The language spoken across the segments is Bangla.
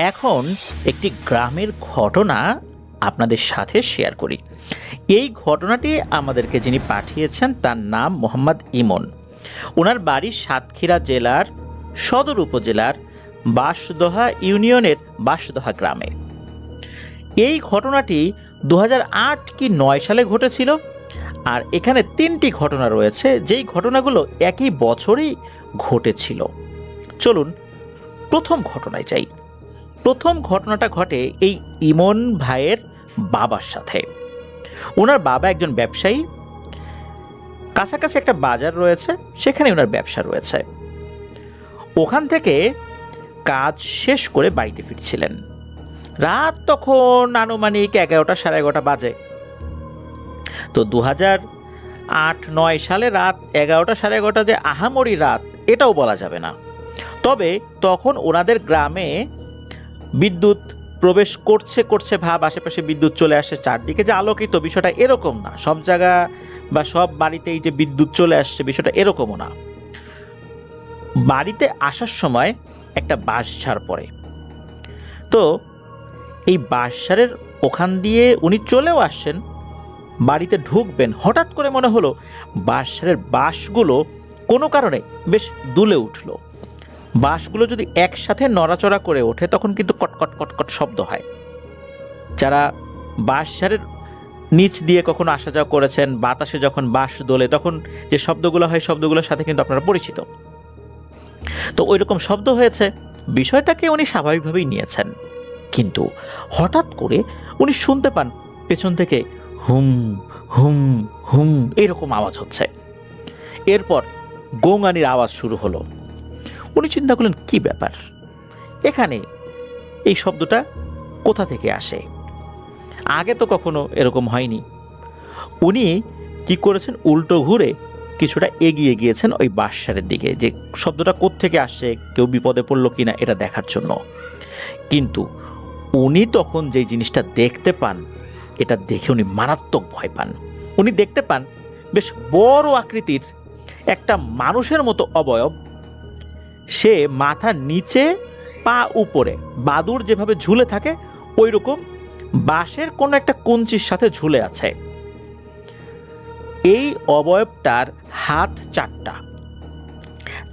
এখন একটি গ্রামের ঘটনা আপনাদের সাথে শেয়ার করি। এই ঘটনাটি আমাদেরকে যিনি পাঠিয়েছেন তার নাম মোহাম্মদ ইমন। ওনার বাড়ি সাতক্ষীরা জেলার সদর উপজেলার বাঁশদোহা ইউনিয়নের বাঁশদোহা গ্রামে। এই ঘটনাটি 2008 কি 9 সালে ঘটেছিল। আর এখানে 3টি ঘটনা রয়েছে, যেই ঘটনাগুলো একই বছরই ঘটেছিল। চলুন প্রথম ঘটনায় যাই। প্রথম ঘটনাটা ঘটে এই ইমন ভাইয়ের বাবার সাথে। ওনার বাবা একজন ব্যবসায়ী, কাছাকাছি একটা বাজার রয়েছে, সেখানে ওনার ব্যবসা রয়েছে। ওখান থেকে কাজ শেষ করে বাড়িতে ফিরছিলেন। রাত তখন আনুমানিক 11টা 11:30 বাজে। তো 2008-9 সালে রাত 11টা 11:30 যে আহামরি রাত এটাও বলা যাবে না। তবে তখন ওনাদের গ্রামে বিদ্যুৎ প্রবেশ করছে ভাব, আশেপাশে বিদ্যুৎ চলে আসে, চারদিকে যে আলোকিত বিষয়টা এরকম না, সব জায়গা বা সব বাড়িতেই যে বিদ্যুৎ চলে আসছে বিষয়টা এরকমও না। বাড়িতে আসার সময় একটা বাঁশঝাড় পড়ে। তো এই বাঁশঝাড়ের ওখান দিয়ে উনি চলেও আসছেন, বাড়িতে ঢুকবেন, হঠাৎ করে মনে হলো বাঁশঝাড়ের বাঁশগুলো কোনো কারণে বেশ দুলে উঠলো। বাঁশগুলো যদি একসাথে নড়াচড়া করে ওঠে তখন কিন্তু কটকট কটকট শব্দ হয়। যারা বাঁশঝাড়ের নিচ দিয়ে কখনো আসা যাওয়া করেছেন, বাতাসে যখন বাঁশ দোলে তখন যে শব্দগুলো হয় শব্দগুলোর সাথে কিন্তু আপনারা পরিচিত। তো ওই রকম শব্দ হয়েছে, বিষয়টাকে উনি স্বাভাবিকভাবেই নিয়েছেন। কিন্তু হঠাৎ করে উনি শুনতে পান পেছন থেকে হুম হুম হুম এরকম আওয়াজ হচ্ছে। এরপর গোঙানির আওয়াজ শুরু হলো। উনি চিন্তা করলেন কি ব্যাপার, এখানে এই শব্দটা কোথা থেকে আসে, আগে তো কখনো এরকম হয়নি। উনি কি করেছেন, উল্টো ঘুরে কিছুটা এগিয়ে গিয়েছেন ওই বাঁশঝাড়ের দিকে, যে শব্দটা কোত্থেকে আসছে, কেউ বিপদে পড়লো কিনা এটা দেখার জন্য। কিন্তু উনি তখন যে জিনিসটা দেখতে পান, এটা দেখে উনি মারাত্মক ভয় পান। উনি দেখতে পান বেশ বড় আকৃতির একটা মানুষের মতো অবয়ব, সে মাথা নিচে পা উপরে বাদুড় যেভাবে ঝুলে থাকে ওই রকম বাঁশের কোনো একটা কঞ্চির সাথে ঝুলে আছে। এই অবয়বটার হাত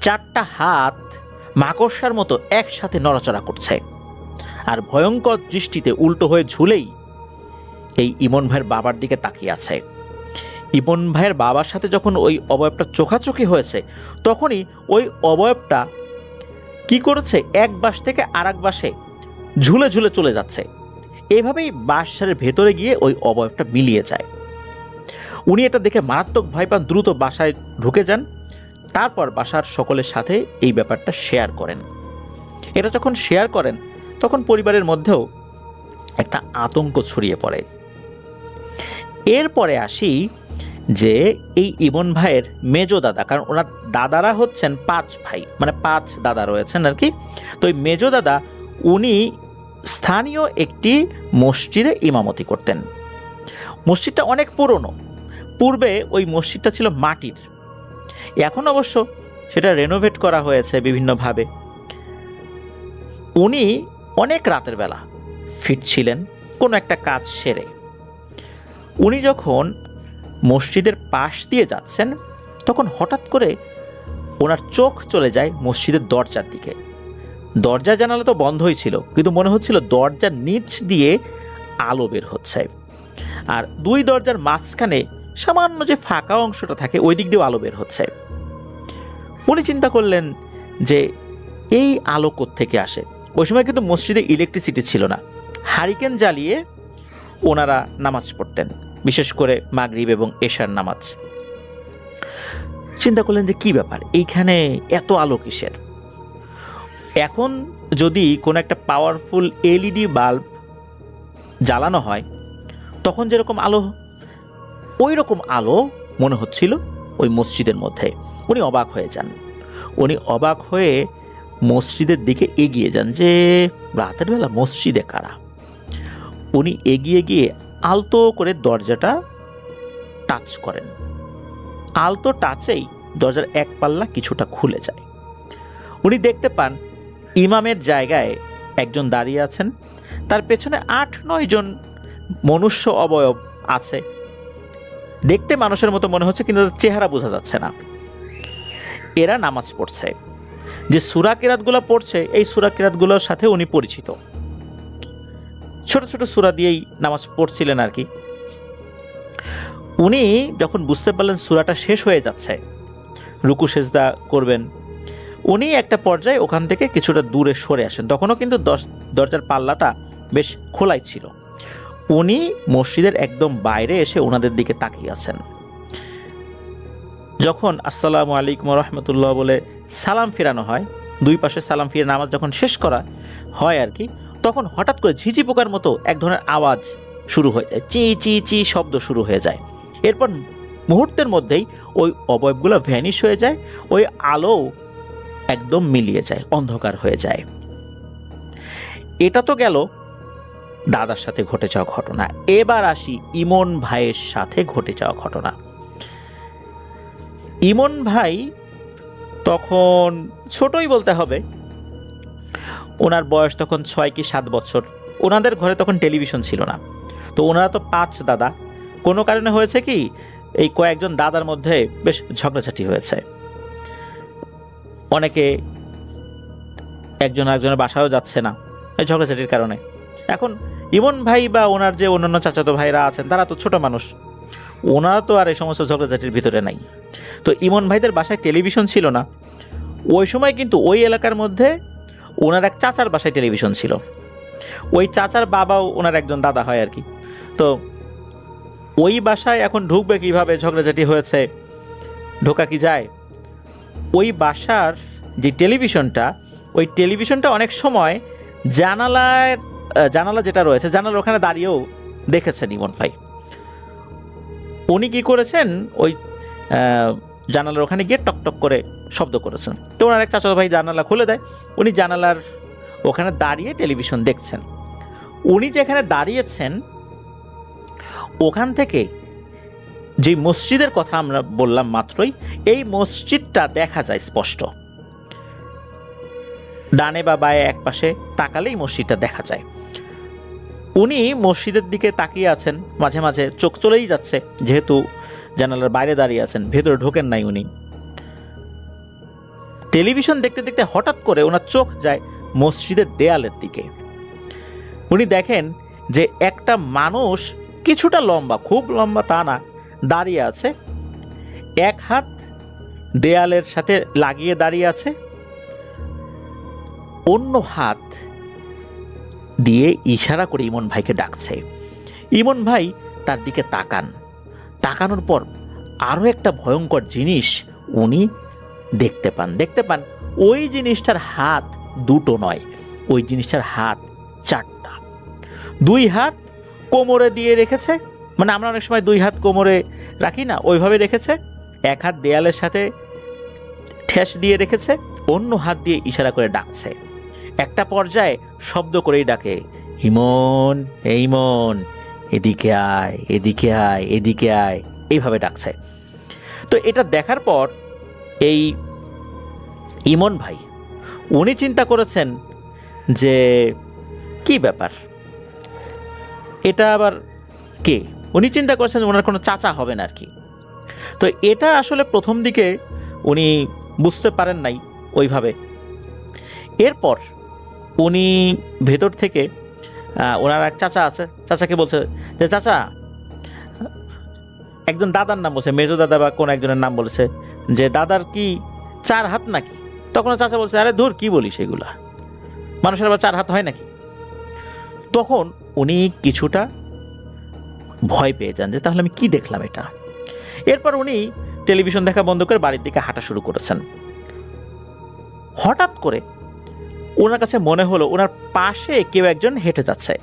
চারটা হাত মাকড়সার মতো একসাথে নড়াচড়া করছে, আর ভয়ঙ্কর দৃষ্টিতে উল্টো হয়ে ঝুলেই এই ইমন ভাইয়ের বাবার দিকে তাকিয়ে আছে। ইমন ভাইয়ের বাবার সাথে যখন ওই অবয়বটা চোখাচোখি হয়েছে তখনই ওই অবয়বটা কি করেছে, এক বাঁশ থেকে আর এক বাঁশে ঝুলে ঝুলে চলে যাচ্ছে। এইভাবেই বাঁশঝাড়ের ভেতরে গিয়ে ওই অবয়বটা মিলিয়ে যায়। উনি এটা দেখে মারাত্মক ভয় পান, দ্রুত বাসায় ঢুকে যান। তারপর বাসার সকলের সাথে এই ব্যাপারটা শেয়ার করেন। এটা যখন শেয়ার করেন তখন পরিবারের মধ্যেও একটা আতঙ্ক ছড়িয়ে পড়ে। এরপরে আসি যে এই ইমন ভাইয়ের মেজো দাদা, কারণ ওনার দাদারা হচ্ছেন 5 ভাই, মানে 5 দাদা রয়েছেন আর কি। তো ওই মেজো দাদা উনি স্থানীয় একটি মসজিদে ইমামতি করতেন। মসজিদটা অনেক পুরনো, পূর্বে ওই মসজিদটা ছিল মাটির, এখন অবশ্য সেটা রেনোভেট করা হয়েছে বিভিন্নভাবে। উনি অনেক রাতের বেলা ফিরছিলেন কোনো একটা কাজ সেরে। উনি যখন মসজিদের পাশ দিয়ে যাচ্ছেন তখন হঠাৎ করে ওনার চোখ চলে যায় মসজিদের দরজার দিকে। দরজা জানালা তো বন্ধই ছিল, কিন্তু মনে হচ্ছিল দরজার নিচ দিয়ে আলো বের হচ্ছে, আর 2 দরজার মাঝখানে সামান্য যে ফাঁকা অংশটা থাকে ওই দিক দিয়েও আলো বের হচ্ছে। উনি চিন্তা করলেন যে এই আলো কোত্থেকে আসে। ওই সময় কিন্তু মসজিদে ইলেকট্রিসিটি ছিল না, হারিকেন জ্বালিয়ে ওনারা নামাজ পড়তেন, বিশেষ করে মাগরিব এবং এশার নামাজ। চিন্তা করলেন যে কি ব্যাপার, এইখানে এত আলো কিসের। এখন যদি কোনো একটা পাওয়ারফুল এলইডি বাল্ব জ্বালানো হয় তখন যেরকম আলো, ওই রকম আলো মনে হচ্ছিল ওই মসজিদের মধ্যে। উনি অবাক হয়ে যান। উনি অবাক হয়ে মসজিদের দিকে এগিয়ে যান যে রাতের বেলা মসজিদে কারা। উনি এগিয়ে গিয়ে আলতো করে দরজাটা টাচ করেন। আলতো টাচেই দরজার এক পাল্লা কিছুটা খুলে যায়। উনি দেখতে পান ইমামের জায়গায় একজন দাঁড়িয়ে আছেন, তার পেছনে 8-9 জন মনুষ্য অবয়ব আছে। দেখতে মানুষের মতো মনে হচ্ছে, কিন্তু তাদের চেহারা বোঝা যাচ্ছে না। এরা নামাজ পড়ছে। যে সূরা কিরাতগুলো পড়ছে, এই সূরা কিরাতগুলোর সাথে উনি পরিচিত। ছোট ছোট সূরা দিয়েই নামাজ পড়ছিলেন আর কি। উনি যখন বুঝতে পারলেন সূরাটা শেষ হয়ে যাচ্ছে, রুকু সেজদা করবেন, উনি একটা পর্যায়ে ওখান থেকে কিছুটা দূরে সরে আসেন। তখনও কিন্তু দরজার পাল্লাটা বেশ খোলাই ছিল। উনি মসজিদের একদম বাইরে এসে ওনাদের দিকে তাকিয়ে আছেন। যখন আসসালামু আলাইকুম রহমতুল্লাহ বলে সালাম ফেরানো হয়, দুই পাশে সালাম ফিরে নামাজ যখন শেষ করা হয় আর কি, তখন হঠাৎ করে ঝিঝি পোকার মতো এক ধরনের আওয়াজ শুরু হয়ে যায়, চি চি চি শব্দ শুরু হয়ে যায়। এরপর মুহূর্তের মধ্যেই ওই অবয়বগুলো ভ্যানিশ হয়ে যায়, ওই আলো একদম মিলিয়ে যায়, অন্ধকার হয়ে যায়। এটা তো গেল দাদার সাথে ঘটে যাওয়া ঘটনা। এবার আসি ইমন ভাইয়ের সাথে ঘটে যাওয়া ঘটনা। ইমন ভাই তখন ছোটই বলতে হবে, ওনার বয়স তখন 6 কি 7 বছর। ওনাদের ঘরে তখন টেলিভিশন ছিল না। তো ওনারা তো 5 দাদা। কোনো কারণে হয়েছে কি, এই কয়েকজন দাদার মধ্যে বেশ ঝগড়াঝাটি হয়েছে। অনেকে একজন আরেকজনের বাসায়ও যাচ্ছে না এই ঝগড়াঝাটির কারণে। এখন ইমন ভাই বা ওনার যে অন্যান্য চাচাতো ভাইরা আছেন, তারা তো ছোট মানুষ, ওনারা তো আর এই সমস্ত ঝগড়াঝাটির ভিতরে নাই। তো ইমন ভাইদের বাসায় টেলিভিশন ছিল না। ওই সময় কিন্তু ওই এলাকার মধ্যে ওনার এক চাচার বাসায় টেলিভিশন ছিল। ওই চাচার বাবাও ওনার একজন দাদা হয় আর কি। তো ওই বাসায় এখন ঢুকবে কিভাবে, ঝগড়াঝাটি হয়েছে, ঢোকা কি যায়? ওই বাসার যে টেলিভিশনটা, ওই টেলিভিশনটা অনেক সময় জানালা যেটা রয়েছে, জানালার ওখানে দাঁড়িয়েও দেখেছেন ইমন ভাই। উনি কি করেছেন, ওই জানালার ওখানে গিয়ে টকটক করে শব্দ করেছেন। তো ওনার এক চাচাতো ভাই জানালা খুলে দেয়, উনি জানালার ওখানে দাঁড়িয়ে টেলিভিশন দেখছেন। উনি যেখানে দাঁড়িয়েছেন ওখান থেকে যে মসজিদের কথা আমরা বললাম মাত্রই, এই মসজিদটা দেখা যায় স্পষ্ট। ডানে বা বায়ে এক পাশে তাকালেই মসজিদটা দেখা যায়। উনি মসজিদের দিকে তাকিয়ে আছেন, মাঝে মাঝে চোখ চলেই যাচ্ছে, যেহেতু জানালার বাইরে দাঁড়িয়ে আছেন, ভেতরে ঢোকেন নাই উনি। টেলিভিশন দেখতে দেখতে হঠাৎ করে ওনার চোখ যায় মসজিদের দেয়ালের দিকে। উনি দেখেন যে একটা মানুষ কিছুটা লম্বা, খুব লম্বা তা না, দাঁড়িয়ে আছে, এক হাত দেয়ালের সাথে লাগিয়ে দাঁড়িয়ে আছে, অন্য হাত দিয়ে ইশারা করে ইমন ভাইকে ডাকছে। ইমন ভাই তার দিকে তাকানোর পর আরও একটা ভয়ঙ্কর জিনিস উনি দেখতে পান। ওই জিনিসটার হাত দুটো নয়, ওই জিনিসটার হাত 4টা। 2 হাত কোমরে দিয়ে রেখেছে, মানে আমরা অনেক সময় 2 হাত কোমরে রাখি না, ওইভাবে রেখেছে। এক হাত দেয়ালের সাথে ঠেস দিয়ে রেখেছে, অন্য হাত দিয়ে ইশারা করে ডাকছে। একটা পর্যায়ে শব্দ করেই ডাকে, ইমন, এই ইমন, এদিকে আয়, এদিকে আয়, এদিকে আয়, এইভাবে ডাকছে। তো এটা দেখার পর এই ইমন ভাই উনি চিন্তা করেছেন যে কি ব্যাপার, এটা আবার কে? উনি চিন্তা করেছেন ওনার কোনো চাচা হবেন আর কি। তো এটা আসলে প্রথম দিকে উনি বুঝতে পারেন নাই ওইভাবে। এরপর উনি ভেতর থেকে ওনার এক চাচা আছে, চাচাকে বলছে যে চাচা, একজন দাদার নাম বলছে, মেজো দাদা বা কোন একজনের নাম বলেছে, যে দাদার কি 4 হাত নাকি? তখন চাচা বলছে, আরে ধুর, কি বলিস এগুলা, মানুষের আবার 4 হাত হয় নাকি? তখন উনি কিছুটা ভয় পেয়ে যান যে তাহলে আমি কি দেখলাম এটা। এরপর উনি টেলিভিশন দেখা বন্ধ করে বাড়ির দিকে হাঁটা শুরু করেছেন। হঠাৎ করে ওনার কাছে মনে হলো ওনার পাশে কেউ একজন হেঁটে যাচ্ছে।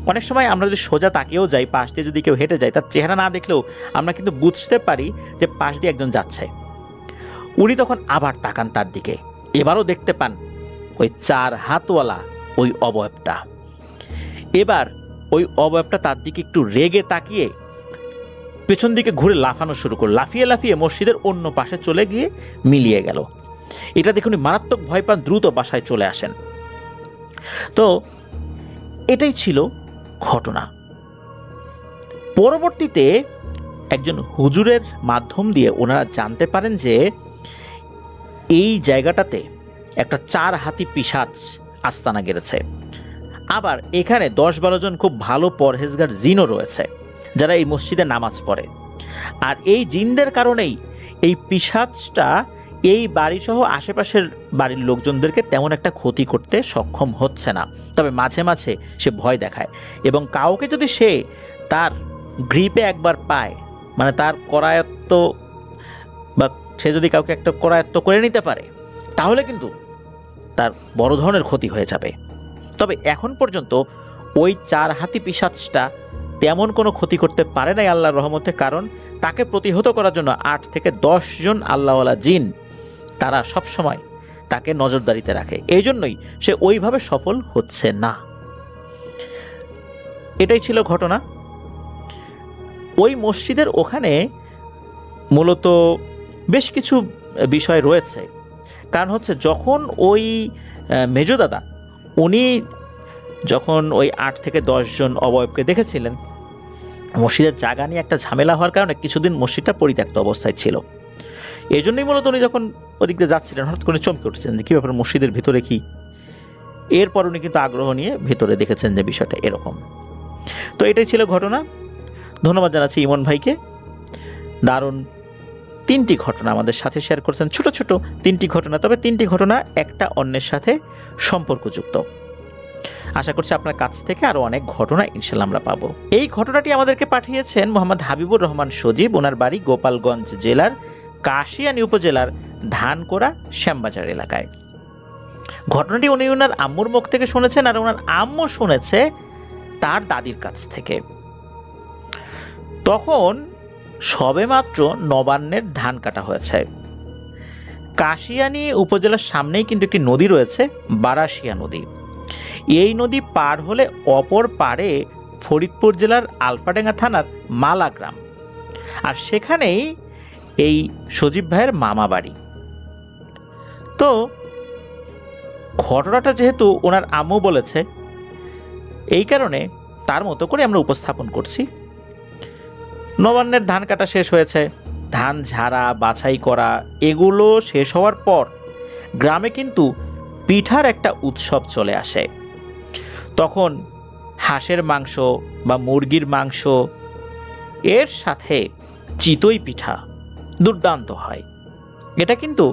অনেক সময় আমরা যদি সোজা তাকিয়েও যাই, পাশ দিয়ে যদি কেউ হেঁটে যায়, তার চেহারা না দেখলেও আমরা কিন্তু বুঝতে পারি যে পাশ দিয়ে একজন যাচ্ছে। উনি তখন আবার তাকান তার দিকে, এবারও দেখতে পান ওই 4 হাতওয়ালা ওই অবয়বটা। এবার ওই অবয়বটা তার দিকে একটু রেগে তাকিয়ে পেছন দিকে ঘুরে লাফানো শুরু করল, লাফিয়ে লাফিয়ে মসজিদের অন্য পাশে চলে গিয়ে মিলিয়ে গেল। এটা দেখে উনি মারাত্মক ভয় পান, দ্রুত বাসায় চলে আসেন। তো এটাই ছিল ঘটনা। পরবর্তীতে একজন হুজুরের মাধ্যম দিয়ে ওনারা জানতে পারেন যে এই জায়গাটাতে একটা 4 হাতি পিশাচ আস্তানা গেড়েছে। আবার এখানে 10-12 জন খুব ভালো পরহেজগার জিনও রয়েছে যারা এই মসজিদে নামাজ পড়ে। আর এই জিনদের কারণেই এই পিশাচটা এই বাড়িসহ আশেপাশের বাড়ির লোকজনদেরকে তেমন একটা ক্ষতি করতে সক্ষম হচ্ছে না, তবে মাঝে মাঝে সে ভয় দেখায় এবং কাউকে যদি সে তার গ্রিপে একবার পায়, মানে তার করায়ত্ত বা সে যদি কাউকে একটা করায়ত্ত করে নিতে পারে, তাহলে কিন্তু তার বড় ধরনের ক্ষতি হয়ে যাবে। তবে এখন পর্যন্ত ওই 4 হাতি পিশাচটা তেমন কোনো ক্ষতি করতে পারে নাই আল্লাহর রহমতে, কারণ তাকে প্রতিহত করার জন্য 8 থেকে 10 জন আল্লাহওয়ালা জিন তারা সবসময় তাকে নজরদারিতে রাখে। এই জন্যই সে ওইভাবে সফল হচ্ছে না। এটাই ছিল ঘটনা। ওই মসজিদের ওখানে মূলত বেশ কিছু বিষয় রয়েছে। কারণ হচ্ছে যখন ওই মেজদাদা উনি যখন ওই 8 থেকে 10 জন অবয়বকে দেখেছিলেন, মসজিদের জায়গা নিয়ে একটা ঝামেলা হওয়ার কারণে কিছুদিন মসজিদটা পরিত্যক্ত অবস্থায় ছিল। এই জন্যই মূলত উনি যখন ওদিক দিয়ে যাচ্ছিলেন হঠাৎ করে চমকে উঠেছিলেন যে কী ব্যাপার, মসজিদের ভিতরে কি। এরপর উনি কিন্তু আগ্রহ নিয়ে ভেতরে দেখেছেন যে বিষয়টা এরকম। তো এটাই ছিল ঘটনা। ধন্যবাদ জানাচ্ছি ইমন ভাইকে। দারুণ 3টি ঘটনা আমাদের সাথে শেয়ার করেছেন, ছোট ছোট 3টি ঘটনা, তবে 3টি ঘটনা একটা অন্যের সাথে সম্পর্কযুক্ত। আশা করছি আপনার কাছ থেকে আরও অনেক ঘটনা ইনশাল্লাহ আমরা পাবো। এই ঘটনাটি আমাদেরকে পাঠিয়েছেন মোহাম্মদ হাবিবুর রহমান সজীব। ওনার বাড়ি গোপালগঞ্জ জেলার কাশিয়ানী উপজেলার ধানকোড়া শ্যামবাজার এলাকায়। ঘটনাটি উনি ওনার আম্মুর মুখ থেকে শুনেছেন, আর ওনার আম্মু শুনেছে তার দাদির কাছ থেকে। তখন সবেমাত্র নবান্নের ধান কাটা হয়েছে। কাশিয়ানী উপজেলার সামনেই কিন্তু একটি নদী রয়েছে, বারাশিয়া নদী। এই নদী পার হলে অপর পারে ফরিদপুর জেলার আলফাডাঙ্গা থানার মালা গ্রাম, আর সেখানেই এই সজীব ভাইয়ের মামা বাড়ি। তো ঘটনাটা যেহেতু ওনার আম্মু বলেছে, এই কারণে তার মতো করে আমরা উপস্থাপন করছি। নবান্নের ধান কাটা শেষ হয়েছে, ধান ঝাড়া বাছাই করা এগুলো শেষ হওয়ার পর গ্রামে কিন্তু পিঠার একটা উৎসব চলে আসে। তখন হাঁসের মাংস বা মুরগির মাংস এর সাথে চিতই পিঠা দুর্দান্ত হয়। এটা কিন্তু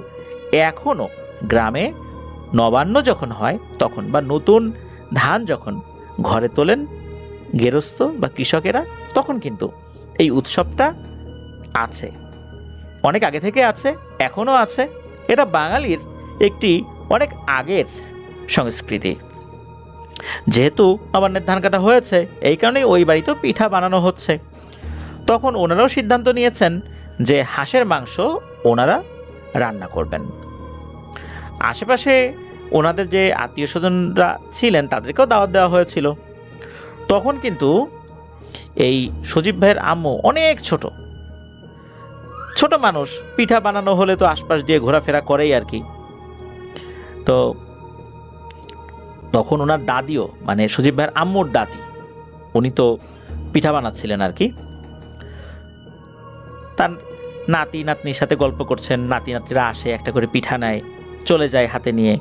এখনও গ্রামে নবান্ন যখন হয় তখন, বা নতুন ধান যখন ঘরে তোলেন গেরস্থ বা কৃষকেরা, তখন কিন্তু এই উৎসবটা আছে, অনেক আগে থেকে আছে, এখনও আছে। এটা বাঙালির একটি অনেক আগের সংস্কৃতি। যেহেতু নবান্নের ধান কাটা হয়েছে, এই কারণেই ওই বাড়িতেও পিঠা বানানো হচ্ছে। তখন ওনারাও সিদ্ধান্ত নিয়েছেন যে হাঁসের মাংস ওনারা রান্না করবেন। আশেপাশে ওনাদের যে আত্মীয় স্বজনরা ছিলেন তাদেরকেও দাওয়াত দেওয়া হয়েছিল। তখন কিন্তু এই সজীব ভাইয়ের আম্মু অনেক ছোট ছোট মানুষ, পিঠা বানানো হলে তো আশপাশ দিয়ে ঘোরাফেরা করেই আর কি। তো তখন ওনার দাদিও, মানে সজীব ভাইয়ের আম্মুর দাদি, উনি তো পিঠা বানাচ্ছিলেন আর কি। তার নাতি নাতনির সাথে গল্প করছেন, নাতি নাতনিরা আসে, একটা করে পিঠা নেয়, চলে যায় হাতে নিয়ে।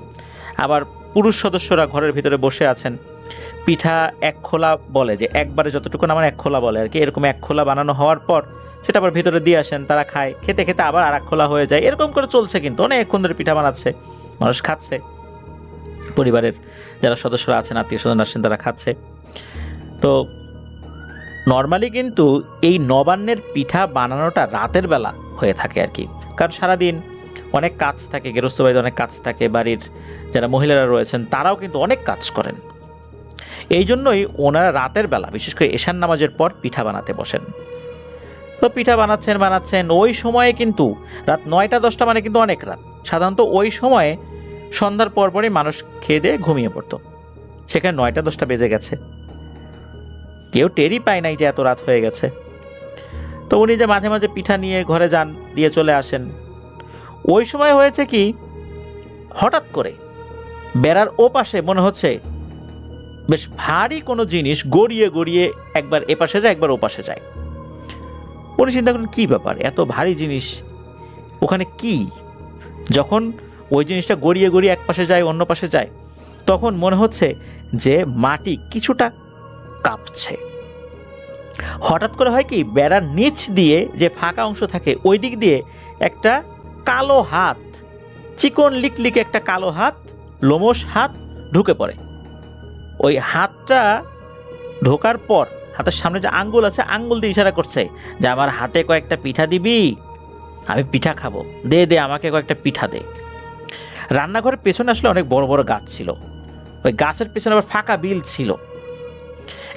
আবার পুরুষ সদস্যরা ঘরের ভিতরে বসে আছেন। পিঠা 1 খোলা বলে, যে একবারে যতটুকু আমার 1 খোলা বলে আর কি, এরকম 1 খোলা বানানো হওয়ার পর সেটা আবার ভিতরে দিয়ে আসেন, তারা খায়, খেতে খেতে আবার আর 1 খোলা হয়ে যায়। এরকম করে চলছে, কিন্তু অনেকক্ষণ ধরে পিঠা বানাচ্ছে, মানুষ খাচ্ছে, পরিবারের যারা সদস্যরা আছেন আত্মীয় স্বজন আসছেন তারা খাচ্ছে। তো নর্মালি কিন্তু এই নবান্নের পিঠা বানানোটা রাতের বেলা হয়ে থাকে আর কি, কারণ সারাদিন অনেক কাজ থাকে, গৃহস্থ বাড়িতে অনেক কাজ থাকে, বাড়ির যারা মহিলারা রয়েছেন তারাও কিন্তু অনেক কাজ করেন। এই জন্যই ওনারা রাতের বেলা, বিশেষ করে এশার নামাজের পর পিঠা বানাতে বসেন। তো পিঠা বানাচ্ছেন ওই সময়ে কিন্তু রাত 9টা-10টা মানে কিন্তু অনেক রাত। সাধারণত ওই সময়ে সন্ধ্যার পরপরই মানুষ খেয়ে দিয়ে ঘুমিয়ে পড়তো, সেখানে 9টা-10টা বেজে গেছে, কেউ টেরই পায় নাই যে এত রাত হয়ে গেছে। তো উনি যে মাঝে মাঝে পিঠা নিয়ে ঘরে যান, দিয়ে চলে আসেন। ওই সময় হয়েছে কি, হঠাৎ করে বেড়ার ও পাশে মনে হচ্ছে বেশ ভারী কোনো জিনিস গড়িয়ে গড়িয়ে একবার এপাশে যায় একবার ওপাশে যায়। উনি চিন্তা করেন কী ব্যাপার, এত ভারী জিনিস ওখানে কি? যখন ওই জিনিসটা গড়িয়ে গড়িয়ে এক পাশে যায় অন্য পাশে যায়, তখন মনে হচ্ছে যে মাটি কিছুটা কাঁপছে। হঠাৎ করে হয় কি, বেড়ার নিচ দিয়ে যে ফাঁকা অংশ থাকে ওই দিক দিয়ে একটা কালো হাত, চিকন লিকলিকে একটা কালো হাত, লোমশ হাত ঢুকে পড়ে। ওই হাতটা ঢোকার পর হাতের সামনে যে আঙ্গুল আছে আঙ্গুল দিয়ে ইশারা করছে যে আমার হাতে কয়েকটা পিঠা দিবি, আমি পিঠা খাবো, দে দে আমাকে কয়েকটা পিঠা দে। রান্নাঘরের পেছনে আসলে অনেক বড় বড় গাছ ছিল, ওই গাছের পেছনে আবার ফাঁকা বিল ছিল।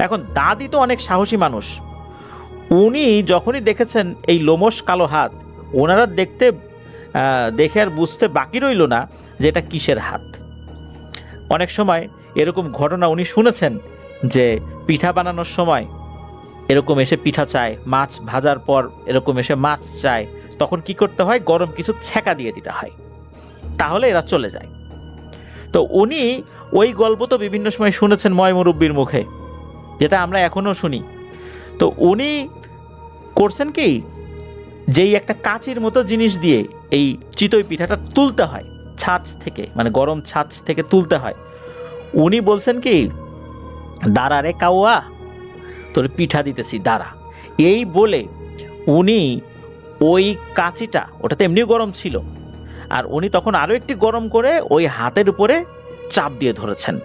এখন দাদি তো অনেক সাহসী মানুষ, উনি যখনই দেখেছেন এই লোমশ কালো হাত, ওনারা দেখে আর বুঝতে বাকি রইল না যে এটা কিসের হাত। অনেক সময় এরকম ঘটনা উনি শুনেছেন যে পিঠা বানানোর সময় এরকম এসে পিঠা চায়, মাছ ভাজার পর এরকম এসে মাছ চায়, তখন কি করতে হয়, গরম কিছু ছ্যাঁকা দিয়ে দিতে হয়, তাহলে এরা চলে যায়। তো উনি ওই গল্প তো বিভিন্ন সময় শুনেছেন ময় মুরব্বির মুখে, যেটা আমরা এখনও শুনি। তো উনি করছেন কি, যেই একটা কাঁচির মতো জিনিস দিয়ে এই চিতই পিঠাটা তুলতে হয় ছাঁচ থেকে, মানে গরম ছাঁচ থেকে তুলতে হয়, উনি বলছেন কি, দাঁড়া রে কাউয়া, তোর পিঠা দিতেছি দাঁড়া। এই বলে উনি ওই কাঁচিটা, ওটা তো এমনিও গরম ছিল, আর উনি তখন আরও একটি গরম করে ওই হাতের উপরে চাপ দিয়ে ধরেছেন।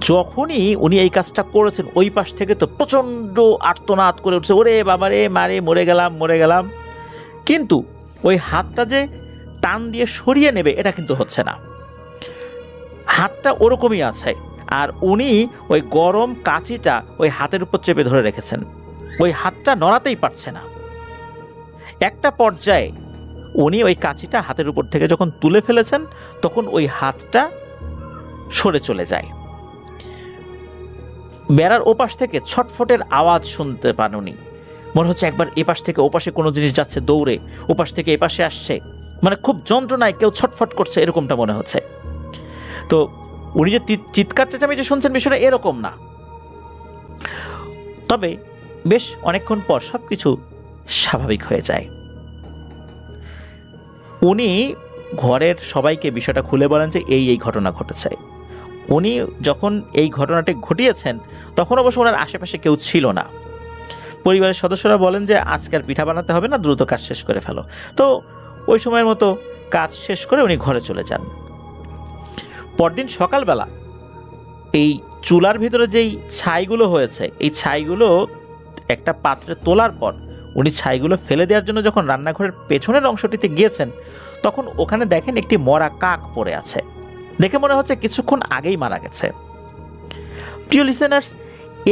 যখনই উনি এই কাজটা করেছেন, ওই পাশ থেকে তো প্রচণ্ড আর্তনাদ করে উঠছে, ওরে বাবারে মারে মরে গেলাম মরে গেলাম। কিন্তু ওই হাতটা যে টান দিয়ে সরিয়ে নেবে এটা কিন্তু হচ্ছে না, হাতটা ওরকমই আছে। আর উনি ওই গরম কাঁচিটা ওই হাতের উপর চেপে ধরে রেখেছেন, ওই হাতটা নড়াতেই পারছে না। একটা পর্যায়ে উনি ওই কাঁচিটা হাতের উপর থেকে যখন তুলে ফেলেছেন, তখন ওই হাতটা সরে চলে যায়। বেড়ার ওপাশ থেকে ছটফটের আওয়াজ শুনতে পান উনি, মনে হচ্ছে একবার এপাশ থেকে ওপাশে কোনো জিনিস যাচ্ছে দৌড়ে, ওপাশ থেকে এপাশে আসছে, মানে খুব যন্ত্রণায় কেউ ছটফট করছে এরকমটা মনে হচ্ছে। তো উনি যে চিৎকার চেঁচামেচি শুনছেন বিষয়টা এরকম না, তবে বেশ অনেকক্ষণ পর সব কিছু স্বাভাবিক হয়ে যায়। উনি ঘরের সবাইকে বিষয়টা খুলে বলেন যে এই ঘটনা ঘটেছে। উনি যখন এই ঘটনাটি ঘটিয়েছেন তখন অবশ্য ওনার আশেপাশে কেউ ছিল না। পরিবারের সদস্যরা বলেন যে আজকের পিঠা বানাতে হবে না, দ্রুত কাজ শেষ করে ফেলো। তো ওই সময়ের মতো কাজ শেষ করে উনি ঘরে চলে যান। পরদিন সকালবেলা এই চুলার ভিতরে যেই ছাইগুলো হয়েছে, এই ছাইগুলো একটা পাত্রে তোলার পর উনি ছাইগুলো ফেলে দেওয়ার জন্য যখন রান্নাঘরের পেছনের অংশটিতে গিয়েছেন, তখন ওখানে দেখেন একটি মরা কাক পড়ে আছে। দেখে মনে হচ্ছে কিছুক্ষণ আগেই মারা গেছে। প্রিয় লিসেনার্স,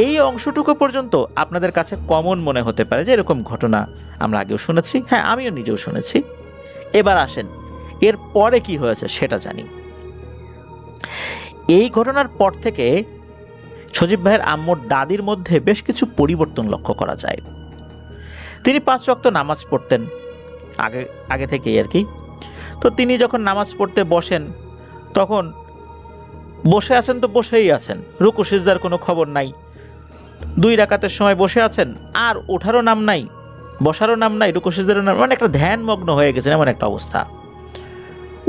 এই অংশটুকু পর্যন্ত আপনাদের কাছে কমন মনে হতে পারে যে এরকম ঘটনা আমরা আগেও শুনেছি, হ্যাঁ আমিও নিজেও শুনেছি। এবার আসেন এর পরে কি হয়েছে সেটা জানি। এই ঘটনার পর থেকে সজীব ভাইয়ের আম্মুর দাদির মধ্যে বেশ কিছু পরিবর্তন লক্ষ্য করা যায়। তিনি 5 ওয়াক্ত নামাজ পড়তেন আগে থেকেই আর কি। তো তিনি যখন নামাজ পড়তে বসেন, তখন বসে আছেন তো বসেই আছেন, রুকু সিজদার কোনো খবর নাই। 2 রাকাতের সময় বসে আছেন, আর ওঠারও নাম নাই, বসারও নাম নাই, রুকু সিজদারও নাম, মানে একটা ধ্যানমগ্ন হয়ে গেছেন, এমন একটা অবস্থা।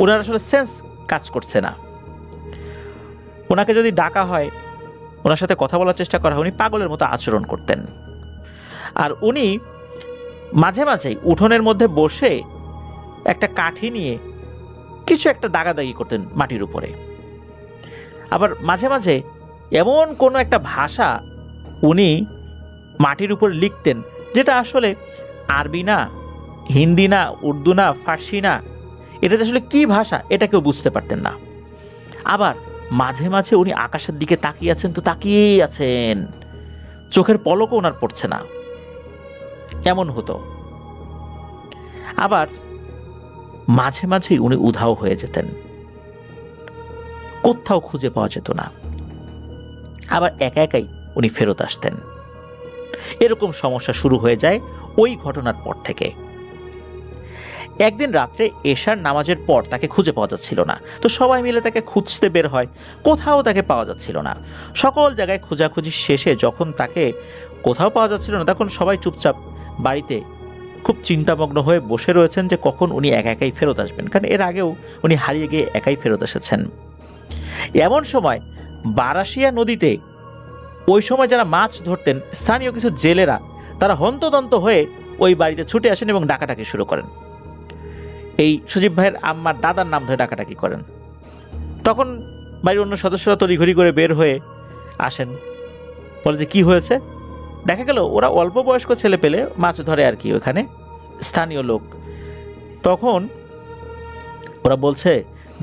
ওনার আসলে সেন্স কাজ করছে না। ওনাকে যদি ডাকা হয়, ওনার সাথে কথা বলার চেষ্টা করা হয়, উনি পাগলের মতো আচরণ করতেন। আর উনি মাঝে মাঝেই উঠোনের মধ্যে বসে একটা কাঠি নিয়ে কিছু একটা দাগাদাগি করতেন মাটির উপরে। আবার মাঝে মাঝে এমন কোনো একটা ভাষা উনি মাটির উপর লিখতেন, যেটা আসলে আরবি না, হিন্দি না, উর্দু না, ফার্সি না, এটা আসলে কি ভাষা এটা কেউ বুঝতে পারতেন না। আবার মাঝে মাঝে উনি আকাশের দিকে তাকিয়ে আছেন তো তাকিয়েই আছেন, চোখের পলকও ওনার পড়ছে না, এমন হতো। আবার মাঝে মাঝেই উনি উধাও হয়ে যেতেন, কোথাও খুঁজে পাওয়া যেত না। আবার একা একাই উনি ফেরত আসতেন। এরকম সমস্যা শুরু হয়ে যায় ওই ঘটনার পর থেকে। একদিন রাত্রে এশার নামাজের পর তাকে খুঁজে পাওয়া যাচ্ছিল না। তো সবাই মিলে তাকে খুঁজতে বের হয়, কোথাও তাকে পাওয়া যাচ্ছিল না। সকল জায়গায় খোঁজাখুঁজি শেষে যখন তাকে কোথাও পাওয়া যাচ্ছিল না, তখন সবাই চুপচাপ বাড়িতে খুব চিন্তামগ্ন হয়ে বসে রয়েছেন যে কখন উনি একা একাই ফেরত আসবেন, কারণ এর আগেও উনি হারিয়ে গিয়ে একাই ফেরত এসেছেন। এমন সময় বারাশিয়া নদীতে ওই সময় যারা মাছ ধরতেন স্থানীয় কিছু জেলেরা, তারা হন্তদন্ত হয়ে ওই বাড়িতে ছুটে আসেন এবং ডাকাডাকি শুরু করেন। এই সজীব ভাইয়ের আম্মার দাদার নাম ধরে ডাকাডাকি করেন। তখন বাড়ির অন্য সদস্যরা তড়িঘড়ি করে বের হয়ে আসেন, বলে যে কী হয়েছে। দেখা গেল ওরা অল্প বয়স্ক ছেলে পেলে মাছ ধরে আর কি, ওখানে স্থানীয় লোক। তখন ওরা বলছে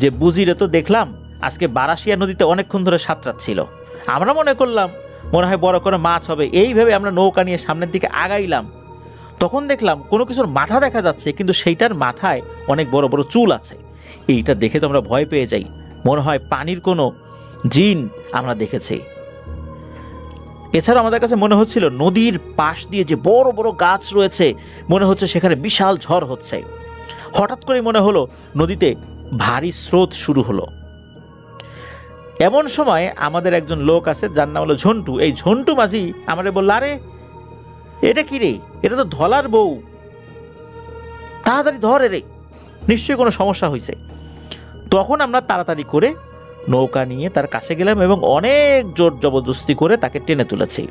যে বুঝিরে তো দেখলাম আজকে বারাশিয়া নদীতে অনেকক্ষণ ধরে সাঁতরাচ্ছিল, আমরা মনে করলাম মনে হয় বড় করে মাছ হবে, এইভাবে আমরা নৌকা নিয়ে সামনের দিকে আগাইলাম। তখন দেখলাম কোনো কিছুর মাথা দেখা যাচ্ছে, কিন্তু সেইটার মাথায় অনেক বড় বড় চুল আছে। এইটা দেখে তো আমরা ভয় পেয়ে যাই, মনে হয় পানির কোনো জিন আমরা দেখেছি। এছাড়া আমাদের কাছে মনে হচ্ছিল নদীর পাশ দিয়ে যে বড় বড় গাছ রয়েছে, মনে হচ্ছে সেখানে বিশাল ঝড় হচ্ছে। হঠাৎ করে মনে হলো নদীতে ভারী স্রোত শুরু হলো। এমন সময় আমাদের একজন লোক আছে যার নাম হলো ঝন্টু। এই ঝন্টু মাঝি আমাদের বলল, আরে এটা কি রে, এটা তো ধলার বউ, তাড়াতাড়ি ধরে রে, নিশ্চয়ই কোনো সমস্যা হয়েছে। তখন আমরা তাড়াতাড়ি করে নৌকা নিয়ে তার কাছে গেলাম এবং অনেক জোর জবরদস্তি করে তাকে টেনে তুলেছি।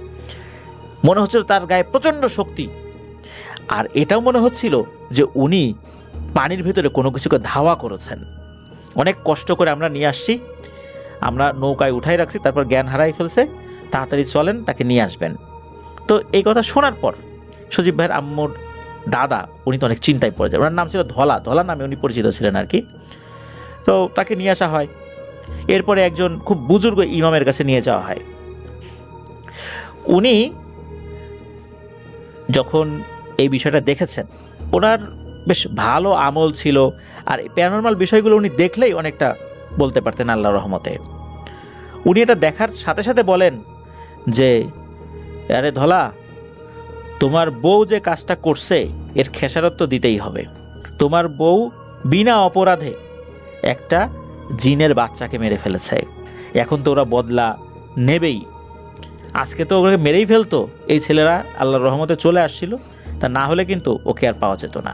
মনে হচ্ছিল তার গায়ে প্রচণ্ড শক্তি, আর এটাও মনে হচ্ছিল যে উনি পানির ভেতরে কোনো কিছুকে ধাওয়া করেছেন। অনেক কষ্ট করে আমরা নিয়ে আসছি, আমরা নৌকায় উঠাই রাখছি, তারপর জ্ঞান হারাই ফেলছে, তাড়াতাড়ি চলেন তাকে নিয়ে আসবেন। তো এই কথা শোনার পর সজীব ভাইয়ের আম্মুর দাদা উনি তো অনেক চিন্তায় পড়ে যায়। ওনার নাম ছিল ধলা, ধলা নামে উনি পরিচিত ছিলেন আর কি। তো তাকে নিয়ে আসা হয়, এরপরে একজন খুব বুজুর্গ ইমামের কাছে নিয়ে যাওয়া হয়। উনি যখন এই বিষয়টা দেখেছেন, ওনার বেশ ভালো আমল ছিল, আর প্যারানরমাল বিষয়গুলো উনি দেখলেই অনেকটা বলতে পারতেন আল্লাহর রহমতে। উনি এটা দেখার সাথে সাথে বলেন যে, আরে ধলা, তোমার বউ যে কাজটা করছে এর খেসারত তো দিতেই হবে। তোমার বউ বিনা অপরাধে একটা জিনের বাচ্চাকে মেরে ফেলেছে, এখন তো ওরা বদলা নেবেই। আজকে তো ওকে মেরেই ফেলতো, এই ছেলেরা আল্লাহর রহমতে চলে আসছিল, তা না হলে কিন্তু ওকে আর পাওয়া যেত না।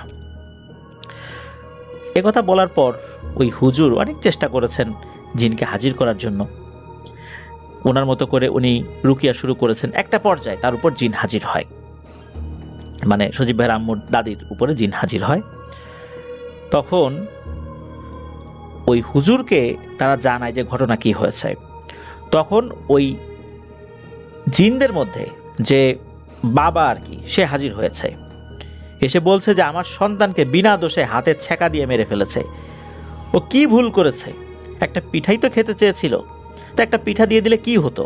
একথা বলার পর ওই হুজুর অনেক চেষ্টা করেছেন জিনকে হাজির করার জন্য, ওনার মতো করে উনি রুকিয়া শুরু করেছেন। একটা পর্যায়ে তার উপর জিন হাজির হয়, মানে সজীব ভাইয়ের আম্মুর দাদির উপরে জিন হাজির হয়। তখন ওই হুজুরকে তারা জানায় যে ঘটনা কি হয়েছে। তখন ওই জিনদের মধ্যে যে বাবা আর কি, সে হাজির হয়েছে, এসে বলছে যে আমার সন্তানকে বিনা দোষে হাতে ছ্যাঁকা দিয়ে মেরে ফেলেছে। ও কি ভুল করেছে, একটা পিঠাই তো খেতে চেয়েছিল, তো একটা পিঠা দিয়ে দিলে কি হতো,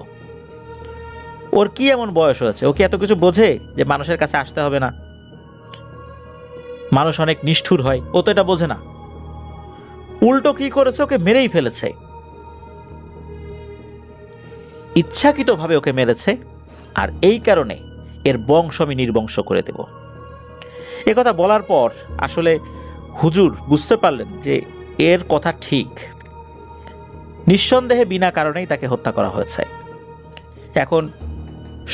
ওর কি এমন বয়স হয়েছে, ও কি এত কিছু বোঝে যে মানুষের কাছে আসতে হবে না, মানুষ অনেক নিষ্ঠুর হয়, ও তো এটা বোঝে না। উল্টো কি করেছে, ওকে মেরেই ফেলেছে, ইচ্ছাকৃতভাবে ওকে মেরেছে, আর এই কারণে এর বংশ আমি নির্বংশ করে দেব। একথা বলার পর আসলে হুজুর বুঝতে পারলেন যে এর কথা ঠিক, নিঃসন্দেহে বিনা কারণেই তাকে হত্যা করা হয়েছে। এখন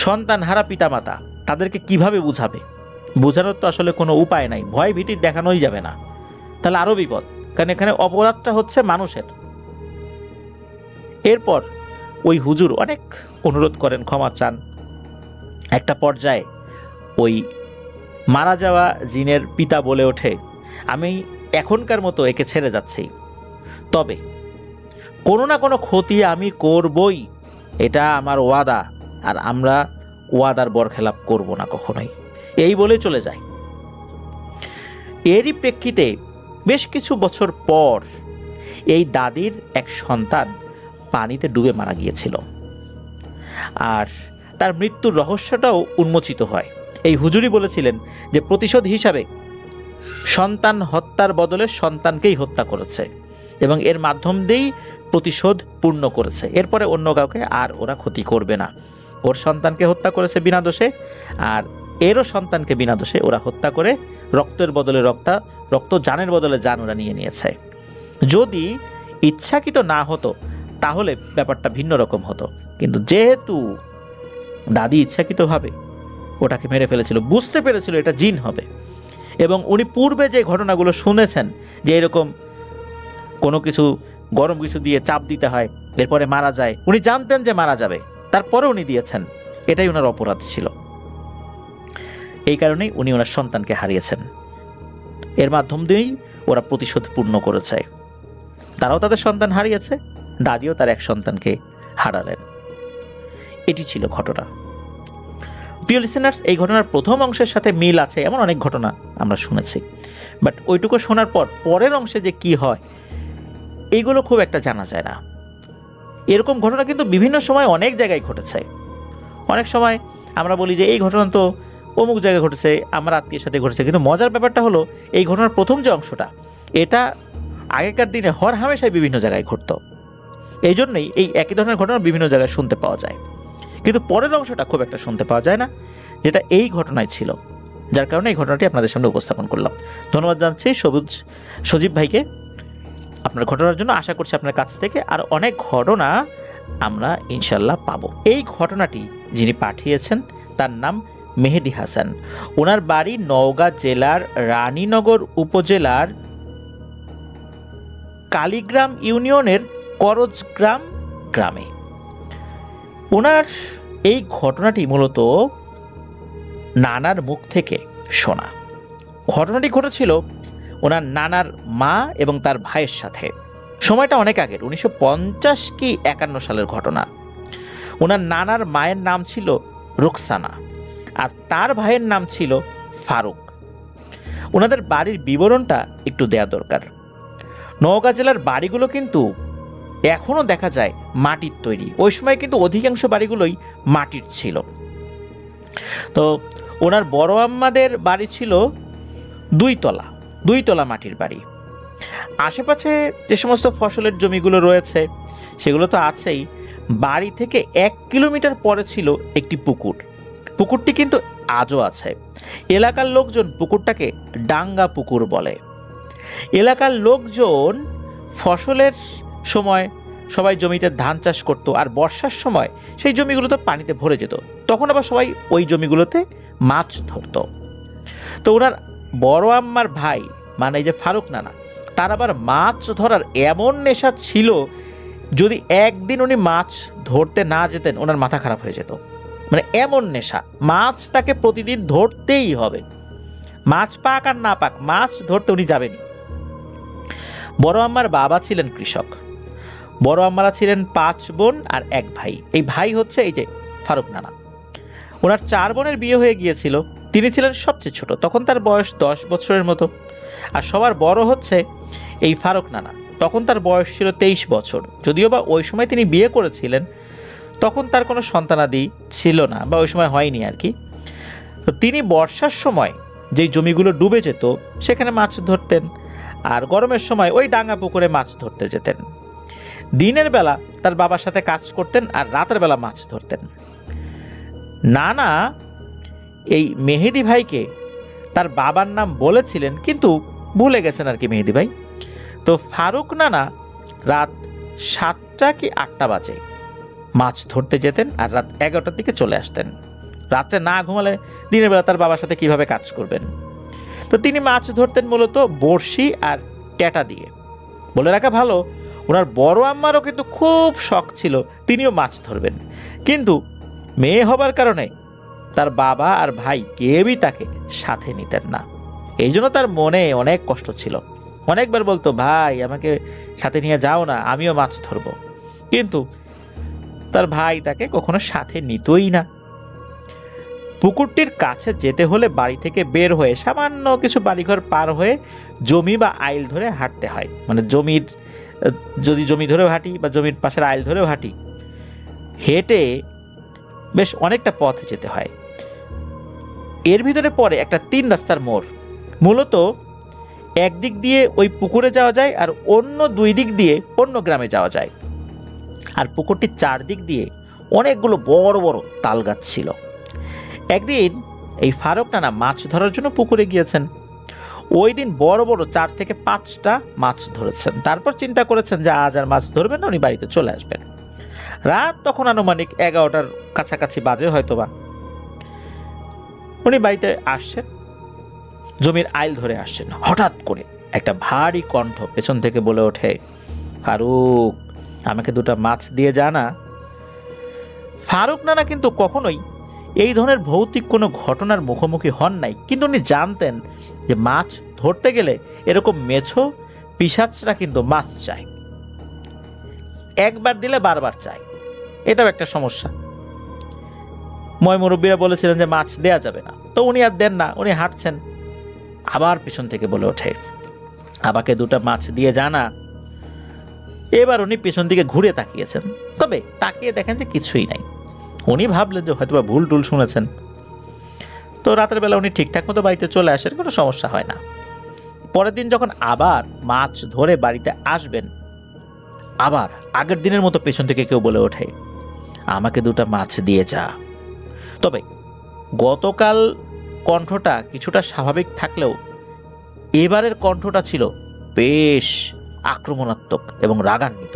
সন্তান হারা পিতামাতা তাদেরকে কিভাবে বুঝাবে, বোঝানোর তো আসলে কোনো উপায় নাই, ভয় ভীতি দেখানোই যাবে না, তাহলে আরও বিপদ, কারণ এখানে অপরাধটা হচ্ছে মানুষের। এরপর ওই হুজুর অনেক অনুরোধ করেন, ক্ষমা চান। একটা পর্যায়ে ওই মারা যাওয়া জিনের পিতা বলে ওঠে, আমি এখনকার মতো একে ছেড়ে যাচ্ছি, তবে কোনো না কোনো ক্ষতি আমি করবই, এটা আমার ওয়াদা, আর আমরা ওয়াদার বরখেলাপ করব না কখনোই, এই বলে চলে যায়। এরই প্রেক্ষিতে বেশ কিছু বছর পর এই দাদির এক সন্তান পানিতে ডুবে মারা গিয়েছিল, আর তার মৃত্যুর রহস্যটাও উন্মোচিত হয়। এই হুজুরই বলেছিলেন যে প্রতিশোধ হিসাবে সন্তান হত্যার বদলে সন্তানকেই হত্যা করেছে এবং এর মাধ্যম দিয়েই প্রতিশোধ পূর্ণ করেছে, এরপরে অন্য কাউকে আর ওরা ক্ষতি করবে না। ওর সন্তানকে হত্যা করেছে বিনা দোষে, আর এরও সন্তানকে বিনা দোষে ওরা হত্যা করে রক্তের বদলে রক্ত, জানের বদলে জান ওরা নিয়ে নিয়েছে। যদি ইচ্ছাকৃত না হতো তাহলে ব্যাপারটা ভিন্ন রকম হতো, কিন্তু যেহেতু দাদি ইচ্ছাকৃতভাবে ওটাকে মেরে ফেলেছিল, বুঝতে পেরেছিল এটা জিন হবে, এবং উনি পূর্বে যে ঘটনাগুলো শুনেছেন যে এরকম কোনো কিছু গরম কিছু দিয়ে চাপ দিতে হয় এরপরে মারা যায়, উনি জানতেন যে মারা যাবে, তারপরে উনি দিয়েছেন, এটাই ওনার অপরাধ ছিল। এই কারণেই উনি ওনার সন্তানকে হারিয়েছেন। এর মাধ্যম দিয়েই ওরা প্রতিশোধ পূর্ণ করেছে। তারাও তাদের সন্তান হারিয়েছে, দাদিও তার এক সন্তানকে হারালেন। এটি ছিল ঘটনা। প্রিয় লিসেনার্স, এই ঘটনার প্রথম অংশের সাথে মিল আছে এমন অনেক ঘটনা আমরা শুনেছি, বাট ওইটুকু শোনার পর পরের অংশে যে কি হয় এইগুলো খুব একটা জানা যায় না। এরকম ঘটনা কিন্তু বিভিন্ন সময় অনেক জায়গায় ঘটেছে। অনেক সময় আমরা বলি যে এই ঘটনা তো অমুক জায়গায় ঘটেছে, আমার আত্মীয়ের সাথে ঘটেছে, কিন্তু মজার ব্যাপারটা হলো এই ঘটনার প্রথম যে অংশটা, এটা আগেকার দিনে হর হামেশাই বিভিন্ন জায়গায় ঘটতো। এই জন্যই এই একই ধরনের ঘটনা বিভিন্ন জায়গায় শুনতে পাওয়া যায়, কিন্তু পরের অংশটা খুব একটা শুনতে পাওয়া যায় না, যেটা এই ঘটনায় ছিল, যার কারণে এই ঘটনাটি আপনাদের সামনে উপস্থাপন করলাম। ধন্যবাদ জানাচ্ছি সজীব ভাইকে আপনার ঘটনার জন্য। আশা করছি আপনার কাছ থেকে আর অনেক ঘটনা আমরা ইনশাল্লাহ পাবো। এই ঘটনাটি যিনি পাঠিয়েছেন তার নাম মেহেদি হাসান। ওনার বাড়ি নওগাঁ জেলার রানীনগর উপজেলার কালীগ্রাম ইউনিয়নের করজগ্রাম গ্রামে। ওনার এই ঘটনাটি মূলত নানার মুখ থেকে শোনা। ঘটনাটি ঘটেছিল ওনার নানার মা এবং তার ভাইয়ের সাথে। সময়টা অনেক আগের, 1950 কি 51 সালের ঘটনা। ওনার নানার মায়ের নাম ছিল রুকসানা আর তার ভাইয়ের নাম ছিল ফারুক। ওনাদের বাড়ির বিবরণটা একটু দেয়া দরকার। নওগাঁ জেলার বাড়িগুলো কিন্তু এখনও দেখা যায় মাটির তৈরি। ওই সময় কিন্তু অধিকাংশ বাড়িগুলোই মাটির ছিল। তো ওনার বড় আম্মাদের বাড়ি ছিল দুই তলা মাটির বাড়ি। আশেপাশে যে সমস্ত ফসলের জমিগুলো রয়েছে সেগুলো তো আছেই। বাড়ি থেকে 1 কিলোমিটার পরে ছিল একটি পুকুর। পুকুরটি কিন্তু আজও আছে। এলাকার লোকজন পুকুরটাকে ডাঙ্গা পুকুর বলে। এলাকার লোকজন ফসলের সময় সবাই জমিতে ধান চাষ করত, আর বর্ষার সময় সেই জমিগুলোতে পানিতে ভরে যেত, তখন আবার সবাই ওই জমিগুলোতে মাছ ধরত। তো ওনার বড় আম্মার ভাই মানে এই যে ফারুক নানা, তার আবার মাছ ধরার এমন নেশা ছিল, যদি একদিন উনি মাছ ধরতে না যেতেন ওনার মাথা খারাপ হয়ে যেত। মানে এমন নেশা, মাছ তাকে প্রতিদিন ধরতেই হবে, মাছ পাক আর না পাক মাছ ধরতে উনি যাবেনই। বড় আম্মার বাবা ছিলেন কৃষক। বড় আম্মারা ছিলেন 5 বোন আর 1 ভাই। এই ভাই হচ্ছে এই যে ফারুক নানা। ওনার 4 বোনের বিয়ে হয়ে গিয়েছিল, তিনি ছিলেন সবচেয়ে ছোট, তখন তার বয়স 10 বছরের মতো। আর সবার বড় হচ্ছে এই ফারুক নানা, তখন তার বয়স ছিল 23 বছর। যদিও বা ওই সময় তিনি বিয়ে করেছিলেন, তখন তার কোনো সন্তানাদি ছিল না, বা ওই সময় হয়নি আর কি। তো তিনি বর্ষার সময় যেই জমিগুলো ডুবে যেত সেখানে মাছ ধরতেন, আর গরমের সময় ওই ডাঙ্গা পুকুরে মাছ ধরতে যেতেন। দিনের বেলা তার বাবার সাথে কাজ করতেন আর রাতের বেলা মাছ ধরতেন। নানা এই মেহেদি ভাইকে তার বাবার নাম বলেছিলেন, কিন্তু ভুলে গেছেন আর কি মেহেদি ভাই। তো ফারুক নানা রাত 7টা কি 8টা বাজে মাছ ধরতে যেতেন, আর রাত 11টার দিকে চলে আসতেন। রাত্রে না ঘুমালে দিনের বেলা তার বাবার সাথে কিভাবে কাজ করবেন। তো তিনি মাছ ধরতেন মূলত বড়শি আর ট্যাটা দিয়ে। বলে রাখা ভালো, ওনার বড় আম্মারও কিন্তু খুব শখ ছিল তিনিও মাছ ধরবেন, কিন্তু মেয়ে হবার কারণে তার বাবা আর ভাই কেউই তাকে সাথে নিতেন না। এই জন্য তার মনে অনেক কষ্ট ছিল। অনেকবার বলতো, ভাই আমাকে সাথে নিয়ে যাও না, আমিও মাছ ধরব, কিন্তু তার ভাই তাকে কখনো সাথে নিতই না। পুকুরটির কাছে যেতে হলে বাড়ি থেকে বের হয়ে সামান্য কিছু বাড়িঘর পার হয়ে জমি বা আইল ধরে হাঁটতে হয়। মানে যদি জমি ধরেও হাঁটি বা জমির পাশের আইল ধরেও হাঁটি, হেঁটে বেশ অনেকটা পথ যেতে হয়। এর ভিতরে পড়ে একটা 3 রাস্তার মোড়। মূলত একদিক দিয়ে ওই পুকুরে যাওয়া যায় আর অন্য 2 দিক দিয়ে অন্য গ্রামে যাওয়া যায়। আর পুকুরটির 4 দিক দিয়ে অনেকগুলো বড় বড় তাল গাছ ছিল। একদিন এই ফারুক নানা মাছ ধরার জন্য পুকুরে গিয়েছেন। ওই দিন বড় বড় 4 থেকে 5টা মাছ ধরেছেন। তারপর চিন্তা করেছেন যে আজ আর মাছ ধরবেন না, উনি বাড়িতে চলে আসবেন। রাত তখন আনুমানিক 11টার কাছাকাছি বাজে হয়তোবা। উনি বাড়িতে আসছেন, জমির আইল ধরে আসছেন। হঠাৎ করে একটা ভারী কণ্ঠ পেছন থেকে বলে ওঠে, ফারুক, আমাকে 2টা মাছ দিয়ে যা না। ফারুক নানা কিন্তু কখনোই এই ধরনের ভৌতিক কোনো ঘটনার মুখোমুখি হন নাই, কিন্তু উনি জানতেন যে মাছ ধরতে গেলে এরকম মেছো পিশাচরা কিন্তু মাছ চায়, একবার দিলে বারবার চায়। এটাও একটা সমস্যা। মুরব্বীরা বলেছিলেন যে মাছ দেয়া যাবে না, তো উনি আর দেন না। উনি হাঁটছেন, আবার পিছন থেকে বলে ওঠে, আমাকে 2টা মাছ দিয়ে জানা। এবার উনি পিছন দিকে ঘুরে তাকিয়েছেন, তবে তাকিয়ে দেখেন যে কিছুই নাই। উনি ভাবলেন যে হয়তোবা ভুল টুল শুনেছেন। তো রাতের বেলা উনি ঠিকঠাক মতো বাড়িতে চলে আসেন, কোনো সমস্যা হয় না। পরের দিন যখন আবার মাছ ধরে বাড়িতে আসবেন, আবার আগের দিনের মতো পেছন থেকে কেউ বলে ওঠে, আমাকে 2টা মাছ দিয়ে যা। তবে গতকাল কণ্ঠটা কিছুটা স্বাভাবিক থাকলেও এবারের কণ্ঠটা ছিল বেশ আক্রমণাত্মক এবং রাগান্বিত।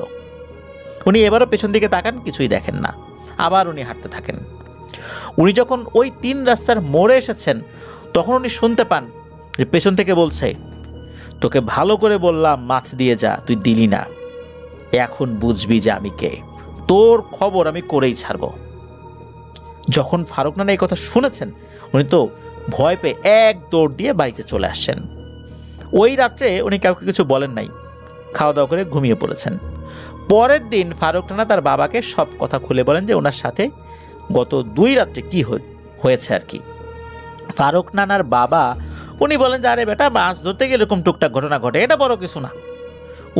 উনি এবারও পেছন দিকে তাকান, কিছুই দেখেন না। আবার উনি হাঁটতে থাকেন। উনি যখন ওই 3 রাস্তার মোড়ে এসেছেন, তখন উনি শুনতে পান যে পেছন থেকে বলছে, তোকে ভালো করে বললাম মাছ দিয়ে যা, তুই দিলি না। এখন বুঝবি যে আমি কে, তোর খবর আমি করেই ছাড়ব। যখন ফারুক নানা এই কথা শুনেছেন, উনি তো ভয় পেয়ে এক দৌড় দিয়ে বাড়িতে চলে আসছেন। ওই রাত্রে উনি কাউকে কিছু বলেন নাই, খাওয়া দাওয়া করে ঘুমিয়ে পড়েছেন। পরের দিন ফারুক নানা তার বাবাকে সব কথা খুলে বলেন যে ওনার সাথে গত 2 রাত্রে কি হয়েছে আর কি। ফারুক নানার বাবা উনি বলেন যে আরে বেটা, মাছ ধরতে গিয়ে এরকম টুকটাক ঘটনা ঘটে, এটা বড় কিছু না।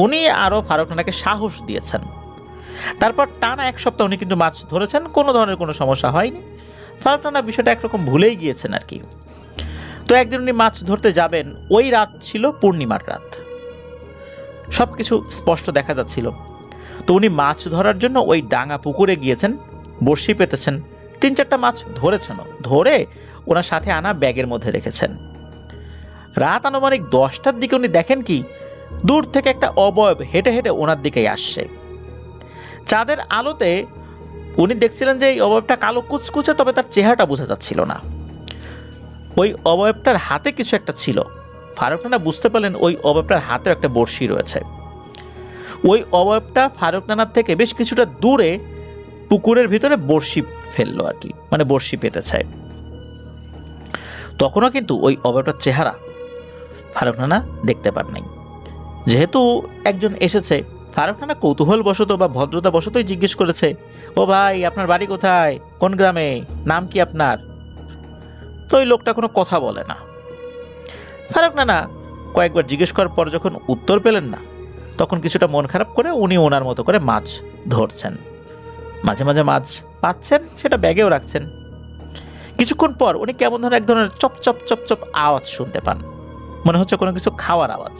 উনি আরও ফারুক নানাকে সাহস দিয়েছেন। তারপর টানা 1 সপ্তাহ উনি কিন্তু মাছ ধরেছেন, কোনো ধরনের কোনো সমস্যা হয়নি। ফারুক নানা বিষয়টা একরকম ভুলেই গিয়েছেন আর কি। তো একদিন উনি মাছ ধরতে যাবেন, ওই রাত ছিল পূর্ণিমার রাত, সব কিছু স্পষ্ট দেখা যাচ্ছিল। তো উনি মাছ ধরার জন্য ওই ডাঙা পুকুরে গিয়েছেন, বড়শি পেতেছেন। 3-4টা মাছ ধরেছেন, ধরে ওনার সাথে আনা ব্যাগের মধ্যে রেখেছেন। রাত আনুমানিক 10টার দিকে উনি দেখেন কি দূর থেকে একটা অবয়ব হেঁটে হেঁটে ওনার দিকেই আসছে। চাঁদের আলোতে উনি দেখছিলেন যে এই অবয়বটা কালো কুচকুচে, তবে তার চেহারাটা বোঝা যাচ্ছিল না। ওই অবয়বটার হাতে কিছু একটা ছিল। ফারুক নানা বুঝতে পারলেন ওই অবয়বটার হাতে একটা বড়শি রয়েছে। ওই অবয়বটা ফারুক নানার থেকে বেশ কিছুটা দূরে পুকুরের ভিতরে বড়শি ফেললো আর কি, মানে বড়শি পেতেছে। তখনও কিন্তু ওই অবয়বটার চেহারা ফারুক নানা দেখতে পান নাই। যেহেতু একজন এসেছে, ফারুক নানা কৌতূহল বশত বা ভদ্রতা বশতই জিজ্ঞেস করেছে, ও ভাই, আপনার বাড়ি কোথায়, কোন গ্রামে, নাম কি আপনার? তো ওই লোকটা কোনো কথা বলে না। ফারুক নানা কয়েকবার জিজ্ঞেস করার পর যখন উত্তর পেলেন না, তখন কিছুটা মন খারাপ করে উনি ওনার মতো করে মাছ ধরছেন। মাঝে মাঝে মাছ পাচ্ছেন, সেটা ব্যাগেও রাখছেন। কিছুক্ষণ পর উনি কেমন ধরনের এক ধরনের চপ চপ চপ চপ আওয়াজ শুনতে পান, মনে হচ্ছে কোনো কিছু খাওয়ার আওয়াজ।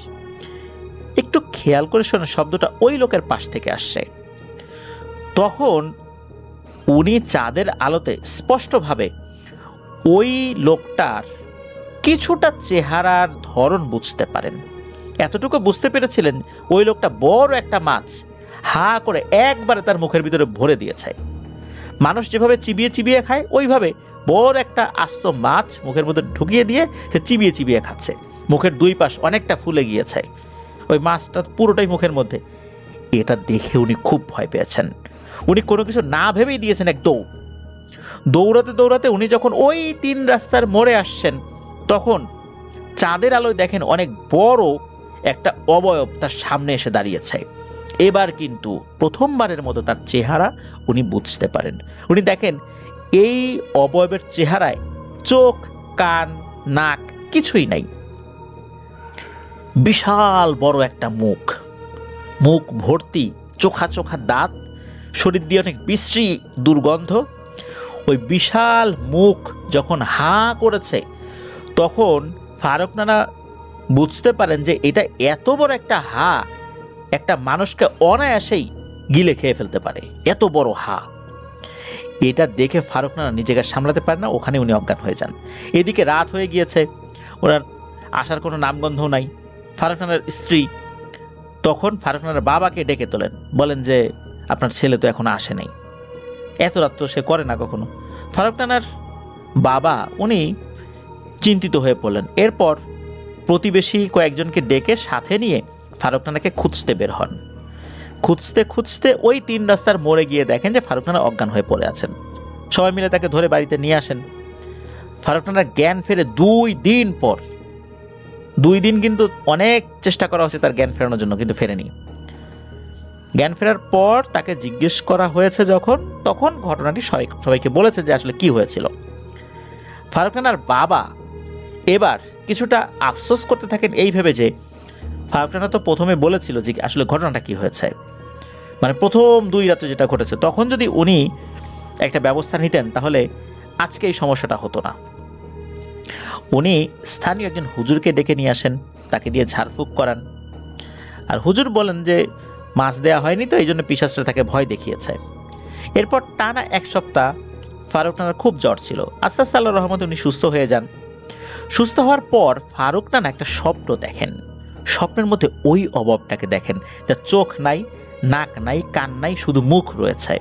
একটু খেয়াল করে শোনেন শব্দটা ওই লোকের পাশ থেকে আসছে। তখন উনি চাঁদের আলোতে স্পষ্টভাবে ওই লোকটার কিছুটা চেহারার ধরন বুঝতে পারেন। এতটুকু বুঝতে পেরেছিলেন ওই লোকটা বড় একটা মাছ হা করে একবারে তার মুখের ভিতরে ভরে দিয়েছে। মানুষ যেভাবে চিবিয়ে চিবিয়ে খায়, ওইভাবে বড় একটা আস্ত মাছ মুখের মধ্যে ঢুকিয়ে দিয়ে সে চিবিয়ে চিবিয়ে খাচ্ছে। মুখের 2 পাশ অনেকটা ফুলে গিয়েছে, ওই মাছটা পুরোটাই মুখের মধ্যে। এটা দেখে উনি খুব ভয় পেয়েছেন। উনি কোনো কিছু না ভেবেই দিয়েছেন এক দৌড়। দৌড়াতে দৌড়াতে উনি যখন ওই 3 রাস্তার মোড়ে আসছেন, তখন চাঁদের আলোয় দেখেন অনেক বড় একটা অবয়ব তার সামনে এসে দাঁড়িয়েছে। এবার কিন্তু প্রথমবারের মতো তার চেহারা উনি বুঝতে পারেন। উনি দেখেন এই অবয়বের চেহারায় চোখ, কান, নাক কিছুই নাই। বিশাল বড় একটা মুখ, মুখ ভর্তি চোখা চোখা দাঁত, শরীর দিয়ে অনেক বিশ্রী দুর্গন্ধ। ওই বিশাল মুখ যখন হাঁ করেছে, তখন ফারুক নানা বুঝতে পারেন যে এটা এত বড় একটা হা একটা মানুষকে অনায়াসেই গিলে খেয়ে ফেলতে পারে, এত বড় হা। এটা দেখে ফারুক নানা নিজেকে সামলাতে পারেন না, ওখানে উনি অজ্ঞান হয়ে যান। এদিকে রাত হয়ে গিয়েছে, ওনার আসার কোনো নামগন্ধও নাই। ফারুক নানার স্ত্রী তখন ফারুক নানার বাবাকে ডেকে তোলেন, বলেন যে আপনার ছেলে তো এখনো আসে নাই, এত রাত তো সে করে না কখনো। ফারুক নানার বাবা উনি চিন্তিত হয়ে পড়লেন। এরপর প্রতিবেশী কয়েকজনকে ডেকে সাথে নিয়ে ফারুক নানাকে খুঁজতে বের হন। খুঁজতে খুঁজতে ওই 3 রাস্তার মোড়ে গিয়ে দেখেন যে ফারুক নানা অজ্ঞান হয়ে পড়ে আছেন। সবাই মিলে তাকে ধরে বাড়িতে নিয়ে আসেন। ফারুক নানার জ্ঞান ফেরে 2 দিন পর। 2 দিন কিন্তু অনেক চেষ্টা করা হয়েছে তার জ্ঞান ফেরানোর জন্য, কিন্তু ফেরেনি। জ্ঞান ফেরার পর তাকে জিজ্ঞেস করা হয়েছে তখন ঘটনাটি সবাইকে বলেছে যে আসলে কি হয়েছিল। ফারুক নানার বাবা এবার কিছুটা আফসোস করতে থাকেন এই ভেবে যে ফারুক নানা তো প্রথমে বলেছিল যে আসলে ঘটনাটা কি হয়েছে, মানে প্রথম 2 রাতে যেটা ঘটেছে, তখন যদি উনি একটা ব্যবস্থা নিতেন তাহলে আজকে এই সমস্যাটা হতো না। উনি স্থানীয় একজন হুজুরকে ডেকে নিয়ে আসেন, তাকে দিয়ে ঝাড়ফুঁক করান। আর হুজুর বলেন যে মাছ দেয়া হয়নি তো এই জন্য পিশাচরা তাকে ভয় দেখিয়েছে। এরপর টানা 1 সপ্তাহ ফারুক নানার খুব জ্বর ছিল। আস্তে আস্তে আল্লাহর রহমতে উনি সুস্থ হয়ে যান। সুস্থ হওয়ার পর ফারুক নানা একটা স্বপ্ন দেখেন। স্বপ্নের মধ্যে ওই অবয়বটাকে দেখেন, যার চোখ নাই, নাক নাই, কান নাই, শুধু মুখ রয়েছে।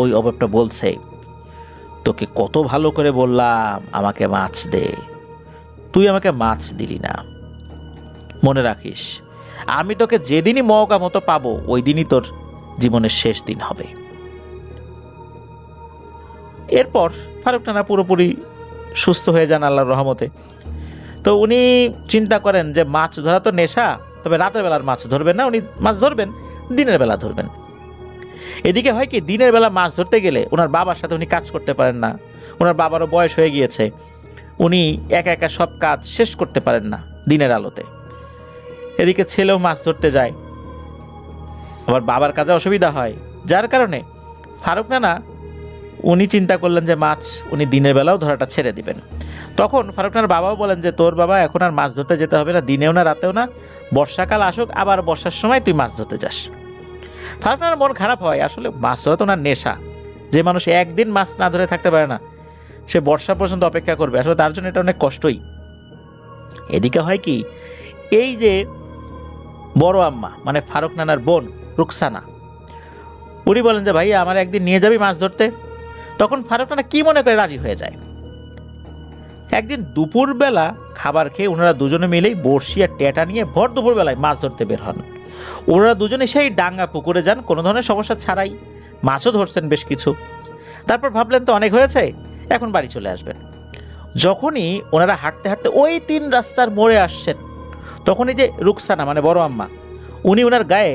ওই অবয়বটা বলছে, তোকে কত ভালো করে বললাম আমাকে মাছ দে, তুই আমাকে মাছ দিলি না। মনে রাখিস, আমি তোকে যেদিনই মওকা মতো পাবো ওই দিনই তোর জীবনের শেষ দিন হবে। এরপর ফারুক নানা পুরোপুরি সুস্থ হয়ে যান আল্লাহর রহমতে। তো উনি চিন্তা করেন যে মাছ ধরা তো নেশা, তবে রাতের বেলার মাছ ধরবেন না, উনি মাছ ধরবেন দিনের বেলা ধরবেন। এদিকে হয় কি, দিনের বেলা মাছ ধরতে গেলে ওনার বাবার সাথে উনি কাজ করতে পারেন না। ওনার বাবারও বয়স হয়ে গিয়েছে, উনি একা একা সব কাজ শেষ করতে পারেন না দিনের আলোতে। এদিকে ছেলেও মাছ ধরতে যায়, আবার বাবার কাজে অসুবিধা হয়, যার কারণে ফারুক নানা উনি চিন্তা করলেন যে মাছ উনি দিনের বেলাও ধরাটা ছেড়ে দিবেন। তখন ফারুক নানার বাবাও বলেন যে তোর বাবা এখন আর মাছ ধরতে যেতে হবে না, দিনেও না রাতেও না, বর্ষাকাল আসুক আবার বর্ষার সময় তুই মাছ ধরতে যাস। ফারুক নানার মন খারাপ হয়, আসলে মাছ ধরা তো ওনার নেশা। যে মানুষ একদিন মাছ না ধরে থাকতে পারে না, সে বর্ষা পর্যন্ত অপেক্ষা করবে, আসলে তার জন্য এটা অনেক কষ্টই। এদিকে হয় কি, এই যে বড় আম্মা মানে ফারুক নানার বোন রুকসানা, উনি বলেন যে ভাই আমার একদিন নিয়ে যাবি মাছ ধরতে। তখন ফারুক নানা কি মনে করে রাজি হয়ে যায়। একদিন দুপুরবেলা খাবার খেয়ে ওনারা দুজনে মিলেই বড়শি আর টেটা নিয়ে ভর দুপুরবেলায় মাছ ধরতে বের হন। ওনারা দুজনে সেই ডাঙ্গা পুকুরে যান কোনো ধরনের সমস্যা ছাড়াই, মাছও ধরছেন বেশ কিছু। তারপর ভাবলেন তো অনেক হয়েছে, এখন বাড়ি চলে আসবেন। যখনই ওনারা হাঁটতে হাঁটতে ওই 3 রাস্তার মোড়ে আসছেন, তখনই যে রুকসানা মানে বড় আম্মা, উনি ওনার গায়ে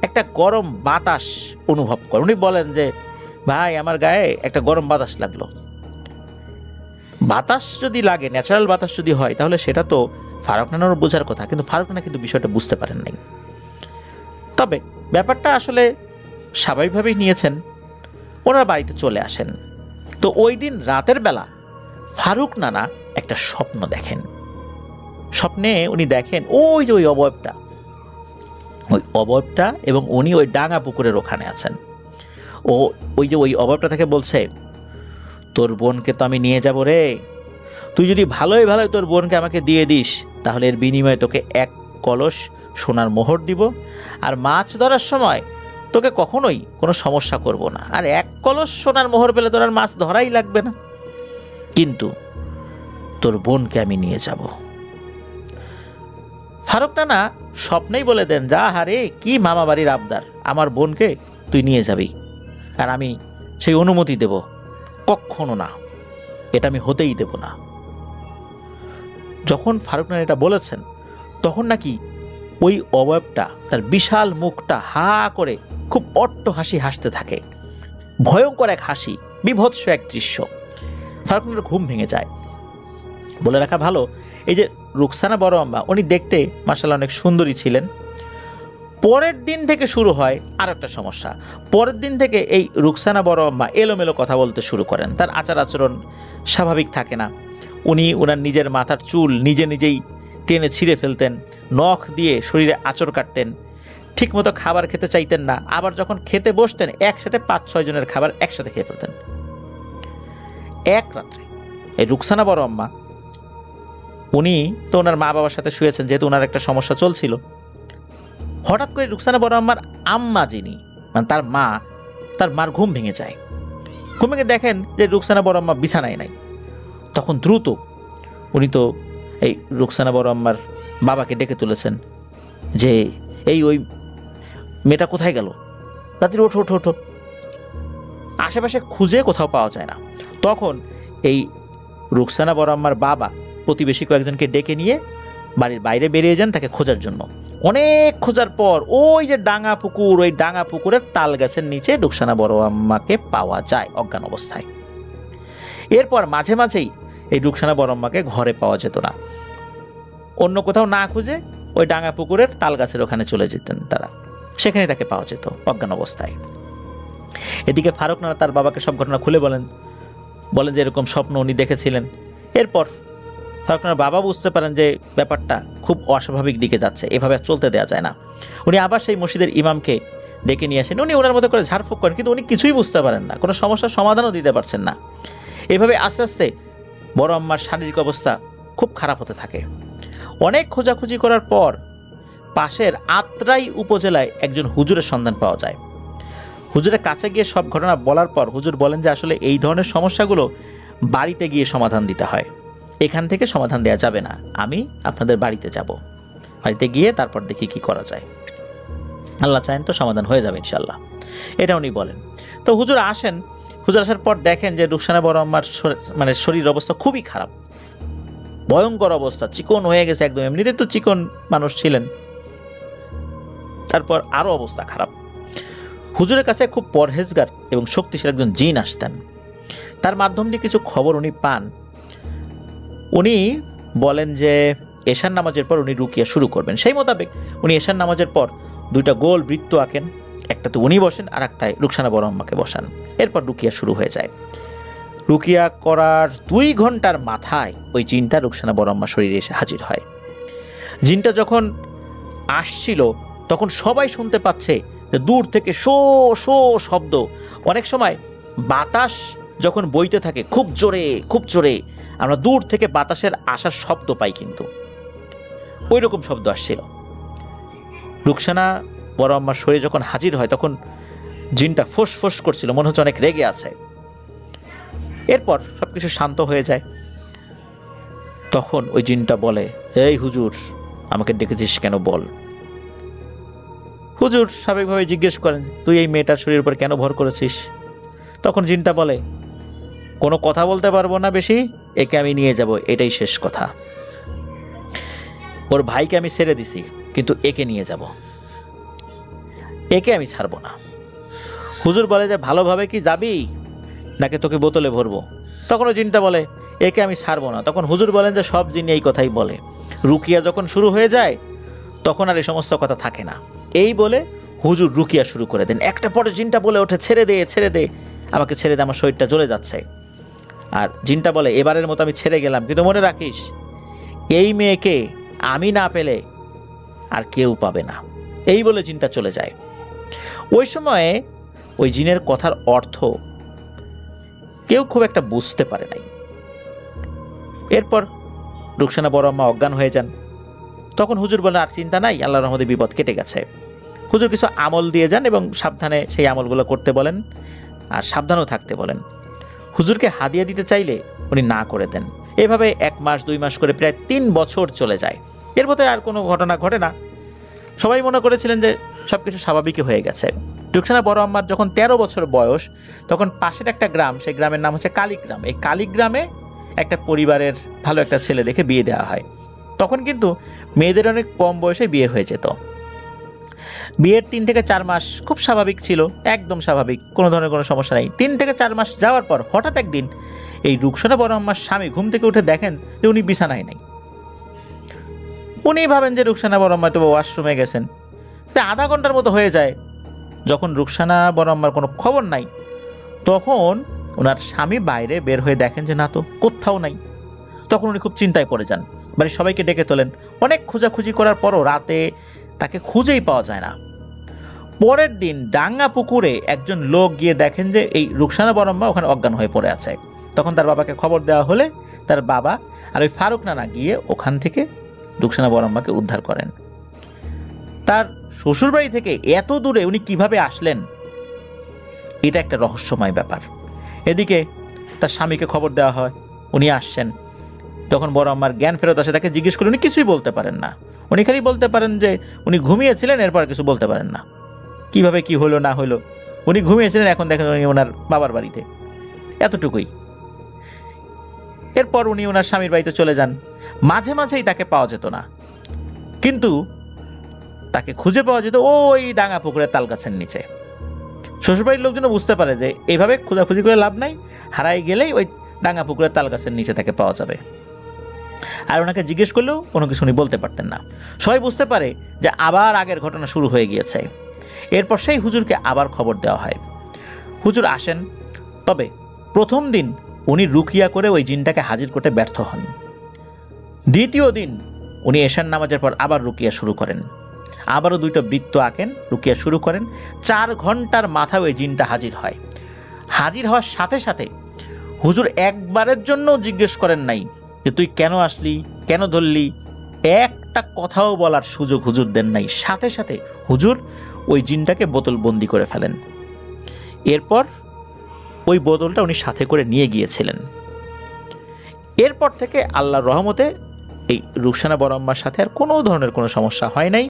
একটা গরম বাতাস অনুভব করেন। উনি বলেন যে ভাই আমার গায়ে একটা গরম বাতাস লাগলো। বাতাস যদি লাগে, ন্যাচারাল বাতাস যদি হয়, তাহলে সেটা তো ফারুক নানারও বোঝার কথা, কিন্তু ফারুক নানা কিন্তু বিষয়টা বুঝতে পারেন নাই। তবে ব্যাপারটা আসলে স্বাভাবিকভাবেই নিয়েছেন। ওনারা বাড়িতে চলে আসেন। তো ওই দিন রাতের বেলা ফারুক নানা একটা স্বপ্ন দেখেন। স্বপ্নে উনি দেখেন ওই যে ওই অবয়বটা এবং উনি ওই ডাঙা পুকুরের ওখানে আছেন। ওই যে ওই অবয়বটা থেকে বলছে, তোর বোনকে তো আমি নিয়ে যাব রে, তুই যদি ভালোই ভালোই তোর বোনকে আমাকে দিয়ে দিস তাহলে এর বিনিময়ে তোকে 1 কলস সোনার মোহর দিব, আর মাছ ধরার সময় তোকে কখনোই কোনো সমস্যা করব না, আর 1 কলস সোনার মোহর পেলে তোর আর মাছ ধরাই লাগবে না, কিন্তু তোর বোনকে আমি নিয়ে যাব। ফারুক নানা স্বপ্নেই বলে দেন, যা হারে কি মামা বাড়ির আবদার, আমার বোনকে তুই নিয়ে যাবি, আর আমি সেই অনুমতি দেব, কখনো না, এটা আমি হতেই দেব না। যখন ফারুক নানা এটা বলেছেন, তখন নাকি ওই অবয়বটা তার বিশাল মুখটা হা করে খুব অট্ট হাসি হাসতে থাকে, ভয়ঙ্কর এক হাসি, বিভৎস এক দৃশ্য। ফারুক নানার ঘুম ভেঙে যায়। বলে রাখা ভালো, এই যে রুকসানা বড় আম্মা উনি দেখতে মাশাআল্লাহ অনেক সুন্দরী ছিলেন। পরের দিন থেকে শুরু হয় আর একটা সমস্যা। পরের দিন থেকে এই রুকসানা বড় আম্মা এলোমেলো কথা বলতে শুরু করেন, তার আচার আচরণ স্বাভাবিক থাকে না। উনি ওনার নিজের মাথার চুল নিজেই টেনে ছিঁড়ে ফেলতেন, নখ দিয়ে শরীরে আঁচড় কাটতেন, ঠিকমতো খাবার খেতে চাইতেন না, আবার যখন খেতে বসতেন একসাথে 5-6 জনের খাবার একসাথে খেয়ে ফেলতেন। এক রাত্রে এই রুকসানা বড় আম্মা উনি তো ওনার মা বাবার সাথে শুয়েছেন, যেহেতু ওনার একটা সমস্যা চলছিল। হঠাৎ করে রুকসানা বড় আম্মার আম্মা যিনি, মানে তার মার ঘুম ভেঙে যায়। ঘুম ভেঙে দেখেন যে রুকসানা বড় আম্মা বিছানায় নাই। তখন দ্রুত উনি তো এই রুকসানা বড় আম্মার বাবাকে ডেকে তুলেছেন যে ওই মেয়েটা কোথায় গেল, তাড়াতাড়ি ওঠো ওঠো ওঠো। আশেপাশে খুঁজে কোথাও পাওয়া যায় না। তখন এই রুকসানা বড় আম্মার বাবা প্রতিবেশী কয়েকজনকে ডেকে নিয়ে বাড়ির বাইরে বেরিয়ে যান তাকে খোঁজার জন্য। অনেক খোঁজার পর ওই যে ডাঙা পুকুর, ওই ডাঙা পুকুরের তাল গাছের নিচে রুকসানা বড় আম্মাকে পাওয়া যায় অজ্ঞান অবস্থায়। এরপর মাঝে মাঝেই এই রুকসানা বড় আম্মাকে ঘরে পাওয়া যেত না, অন্য কোথাও না খুঁজে ওই ডাঙা পুকুরের তাল গাছের ওখানে চলে যেতেন তারা, সেখানে তাকে পাওয়া যেত অজ্ঞান অবস্থায়। এদিকে ফারুক নানা তার বাবাকে সব ঘটনা খুলে বলেন যে এরকম স্বপ্ন উনি দেখেছিলেন। এরপর ফারুক নানার বাবা বুঝতে পারেন যে ব্যাপারটা খুব অস্বাভাবিক দিকে যাচ্ছে, এভাবে চলতে দেওয়া যায় না। উনি আবার সেই মসজিদের ইমামকে ডেকে নিয়ে আসেন। উনি ওনার মতো করে ঝাড়ফুঁক করেন, কিন্তু উনি কিছুই বুঝতে পারেন না, কোনো সমস্যার সমাধানও দিতে পারছেন না। এভাবে আস্তে আস্তে বড় আম্মার শারীরিক অবস্থা খুব খারাপ হতে থাকে। অনেক খোঁজাখুঁজি করার পর পাশের আত্রাই উপজেলায় একজন হুজুরের সন্ধান পাওয়া যায়। হুজুরের কাছে গিয়ে সব ঘটনা বলার পর হুজুর বলেন যে আসলে এই ধরনের সমস্যাগুলো বাড়িতে গিয়ে সমাধান দিতে হয়, এখান থেকে সমাধান দেওয়া যাবে না। আমি আপনাদের বাড়িতে যাব, বাড়িতে গিয়ে তারপর দেখি কি করা যায়, আল্লাহ চাহেন তো সমাধান হয়ে যাবে ইনশাল্লাহ, এটা উনি বলেন। তো হুজুর আসেন। হুজুর আসার পর দেখেন যে রুকসানা বড় আম্মার মানে শরীর অবস্থা খুবই খারাপ, ভয়ঙ্কর অবস্থা, চিকন হয়ে গেছে একদম। এমনিতে তো চিকন মানুষ ছিলেন, তারপর আরও অবস্থা খারাপ। হুজুরের কাছে খুব পরহেজগার এবং শক্তিশালী একজন জিন আসতেন। তার মাধ্যম দিয়ে কিছু খবর উনি পান। উনি বলেন যে এশার নামাজের পর উনি রুকিয়া শুরু করবেন। সেই মোতাবেক উনি এশার নামাজের পর 2টা গোল বৃত্ত আঁকেন, একটাতে উনি বসেন আর একটায় রুকসানা বড় আম্মাকে বসান। এরপর রুকিয়া শুরু হয়ে যায়। রুকিয়া করার 2 ঘন্টার মাথায় ওই জিনটা রুকসানা বড় আম্মার শরীরে এসে হাজির হয়। জিনটা যখন আসছিল তখন সবাই শুনতে পাচ্ছে যে দূর থেকে শো শো শব্দ। অনেক সময় বাতাস যখন বইতে থাকে খুব জোরে খুব জোরে, আমরা দূর থেকে বাতাসের আসার শব্দ পাই, কিন্তু ওই রকম শব্দ আসছিল। রুকসানা বড় আম্মার শরীরে যখন হাজির হয় তখন জিনটা ফোঁস ফোঁস করছিল, মনে হচ্ছে অনেক রেগে আছে। এরপর সবকিছু শান্ত হয়ে যায়। তখন ওই জিনটা বলে, এই হুজুর, আমাকে ডেকেছিস কেন বল। হুজুর স্বাভাবিকভাবে জিজ্ঞেস করেন, তুই এই মেয়েটার শরীরের উপর কেন ভর করেছিস? তখন জিনটা বলে, কোনো কথা বলতে পারবো না বেশি, একে আমি নিয়ে যাব, এটাই শেষ কথা। ওর ভাইকে আমি ছেড়ে দিছি, কিন্তু একে নিয়ে যাব, একে আমি ছাড়বো না। হুজুর বলে যে ভালোভাবে কি যাবি নাকি তোকে বোতলে ভরবো? তখন ওই জিনটা বলে, একে আমি ছাড়বো না। তখন হুজুর বলেন যে সব জিন এই কথাই বলে, রুকিয়া যখন শুরু হয়ে যায় তখন আর এই সমস্ত কথা থাকে না। এই বলে হুজুর রুকিয়া শুরু করে দেন। একটা পরে জিনটা বলে ওঠে, ছেড়ে দে ছেড়ে দে, আমাকে ছেড়ে দে, আমার শরীরটা জ্বলে যাচ্ছে। আর জিনটা বলে, এবারের মতো আমি ছেড়ে গেলাম, কিন্তু মনে রাখিস এই মেয়েকে আমি না পেলে আর কেউ পাবে না। এই বলে জিনটা চলে যায়। ওই সময়ে ওই জিনের কথার অর্থ কেউ খুব একটা বুঝতে পারে নাই। এরপর রুকসানা বড় আম্মা অজ্ঞান হয়ে যান। তখন হুজুর বলেন, আর চিন্তা নাই, আল্লাহর রহমতে বিপদ কেটে গেছে। হুজুর কিছু আমল দিয়ে যান এবং সাবধানে সেই আমলগুলো করতে বলেন আর সাবধানও থাকতে বলেন। হুজুরকে হাদিয়া দিতে চাইলে উনি না করে দেন। এভাবে 1 মাস 2 মাস করে প্রায় 3 বছর চলে যায়। এর মধ্যে আর কোনো ঘটনা ঘটে না। সবাই মনে করেছিলেন যে সব কিছু স্বাভাবিকই হয়ে গেছে। রুকসানা বড় আম্মার যখন 13 বছর বয়স, তখন পাশের একটা গ্রাম, সেই গ্রামের নাম হচ্ছে কালীগ্রাম। এই কালীগ্রামে একটা পরিবারের ভালো একটা ছেলে দেখে বিয়ে দেওয়া হয়। তখন কিন্তু মেয়েদের অনেক কম বয়সে বিয়ে হয়ে যেত। বিয়ের 3 থেকে 4 মাস খুব স্বাভাবিক ছিল, একদম স্বাভাবিক, কোনো ধরনের কোনো সমস্যা নেই। 3 থেকে 4 মাস যাওয়ার পর হঠাৎ একদিন এই রুকসানা বড় আম্মার স্বামী ঘুম থেকে উঠে দেখেন যে উনি বিছানায় নেই। উনি ভাবেন যে রুকসানা বড় আম্মা তো ওয়াশরুমে গেছেন। আধা ঘন্টার মতো হয়ে যায়। যখন রুকসানা বড় আম্মার কোনো খবর নাই, তখন ওনার স্বামী বাইরে বের হয়ে দেখেন যে না তো, কোথাও নাই। তখন উনি খুব চিন্তায় পড়ে যান, বাড়ির সবাইকে ডেকে তোলেন। অনেক খোঁজাখুঁজি করার পরও রাতে তাকে খুঁজেই পাওয়া যায় না। পরের দিন ডাঙ্গা পুকুরে একজন লোক গিয়ে দেখেন যে এই রুকসানা বড় আম্মা ওখানে অজ্ঞান হয়ে পড়ে আছে। তখন তার বাবাকে খবর দেওয়া হলে তার বাবা আর ওই ফারুক নানা গিয়ে ওখান থেকে রুকসানা বড় আম্মাকে উদ্ধার করেন। তার শ্বশুরবাড়ি থেকে এত দূরে উনি কিভাবে আসলেন, এটা একটা রহস্যময় ব্যাপার। এদিকে তার স্বামীকে খবর দেওয়া হয়, উনি আসছেন। যখন বড় আম্মার জ্ঞান ফেরত আসে, তাকে জিজ্ঞেস করে উনি কিছুই বলতে পারেন না। উনি খালি বলতে পারেন যে উনি ঘুমিয়েছিলেন, এরপর কিছু বলতে পারেন না। কিভাবে কি হলো না হলো, উনি ঘুমিয়েছিলেন, এখন দেখেন উনি ওনার বাবার বাড়িতে, এতটুকুই। এরপর উনি ওনার স্বামীর বাড়িতে চলে যান। মাঝে মাঝেই তাকে পাওয়া যেত না, কিন্তু তাকে খুঁজে পাওয়া যেত ওই ডাঙা পুকুরের তাল গাছের নিচে। শ্বশুরবাড়ির লোকজন বুঝতে পারে যে এইভাবে খোঁজাখুঁজি করে লাভ নাই, হারাই গেলেই ওই ডাঙা পুকুরের তাল গাছের নিচে তাকে পাওয়া যাবে। আর ওনাকে জিজ্ঞেস করলেও কোনো কিছু উনি বলতে পারতেন না। সবাই বুঝতে পারে যে আবার আগের ঘটনা শুরু হয়ে গিয়েছে। এরপর সেই হুজুরকে আবার খবর দেওয়া হয়। হুজুর আসেন, তবে প্রথম দিন উনি রুকিয়া করে ওই জিনটাকে হাজির করতে ব্যর্থ হন। দ্বিতীয় দিন উনি এশার নামাজের পর আবার রুকিয়া শুরু করেন, আবারও 2টা বৃত্ত আঁকেন, রুকিয়া শুরু করেন। 4 ঘন্টার মাথায় ওই জিনটা হাজির হয়। হাজির হওয়ার সাথে সাথে হুজুর একবারের জন্য জিজ্ঞেস করেন নাই যে তুই কেন আসলি, কেন ধরলি, একটা কথাও বলার সুযোগ হুজুর দেন নাই। সাথে সাথে হুজুর ওই জিনটাকে বোতলবন্দি করে ফেলেন। এরপর ওই বোতলটা উনি সাথে করে নিয়ে গিয়েছিলেন। এরপর থেকে আল্লাহর রহমতে এই রুকসানা বড় আম্মার সাথে আর কোনো ধরনের কোনো সমস্যা হয় নাই।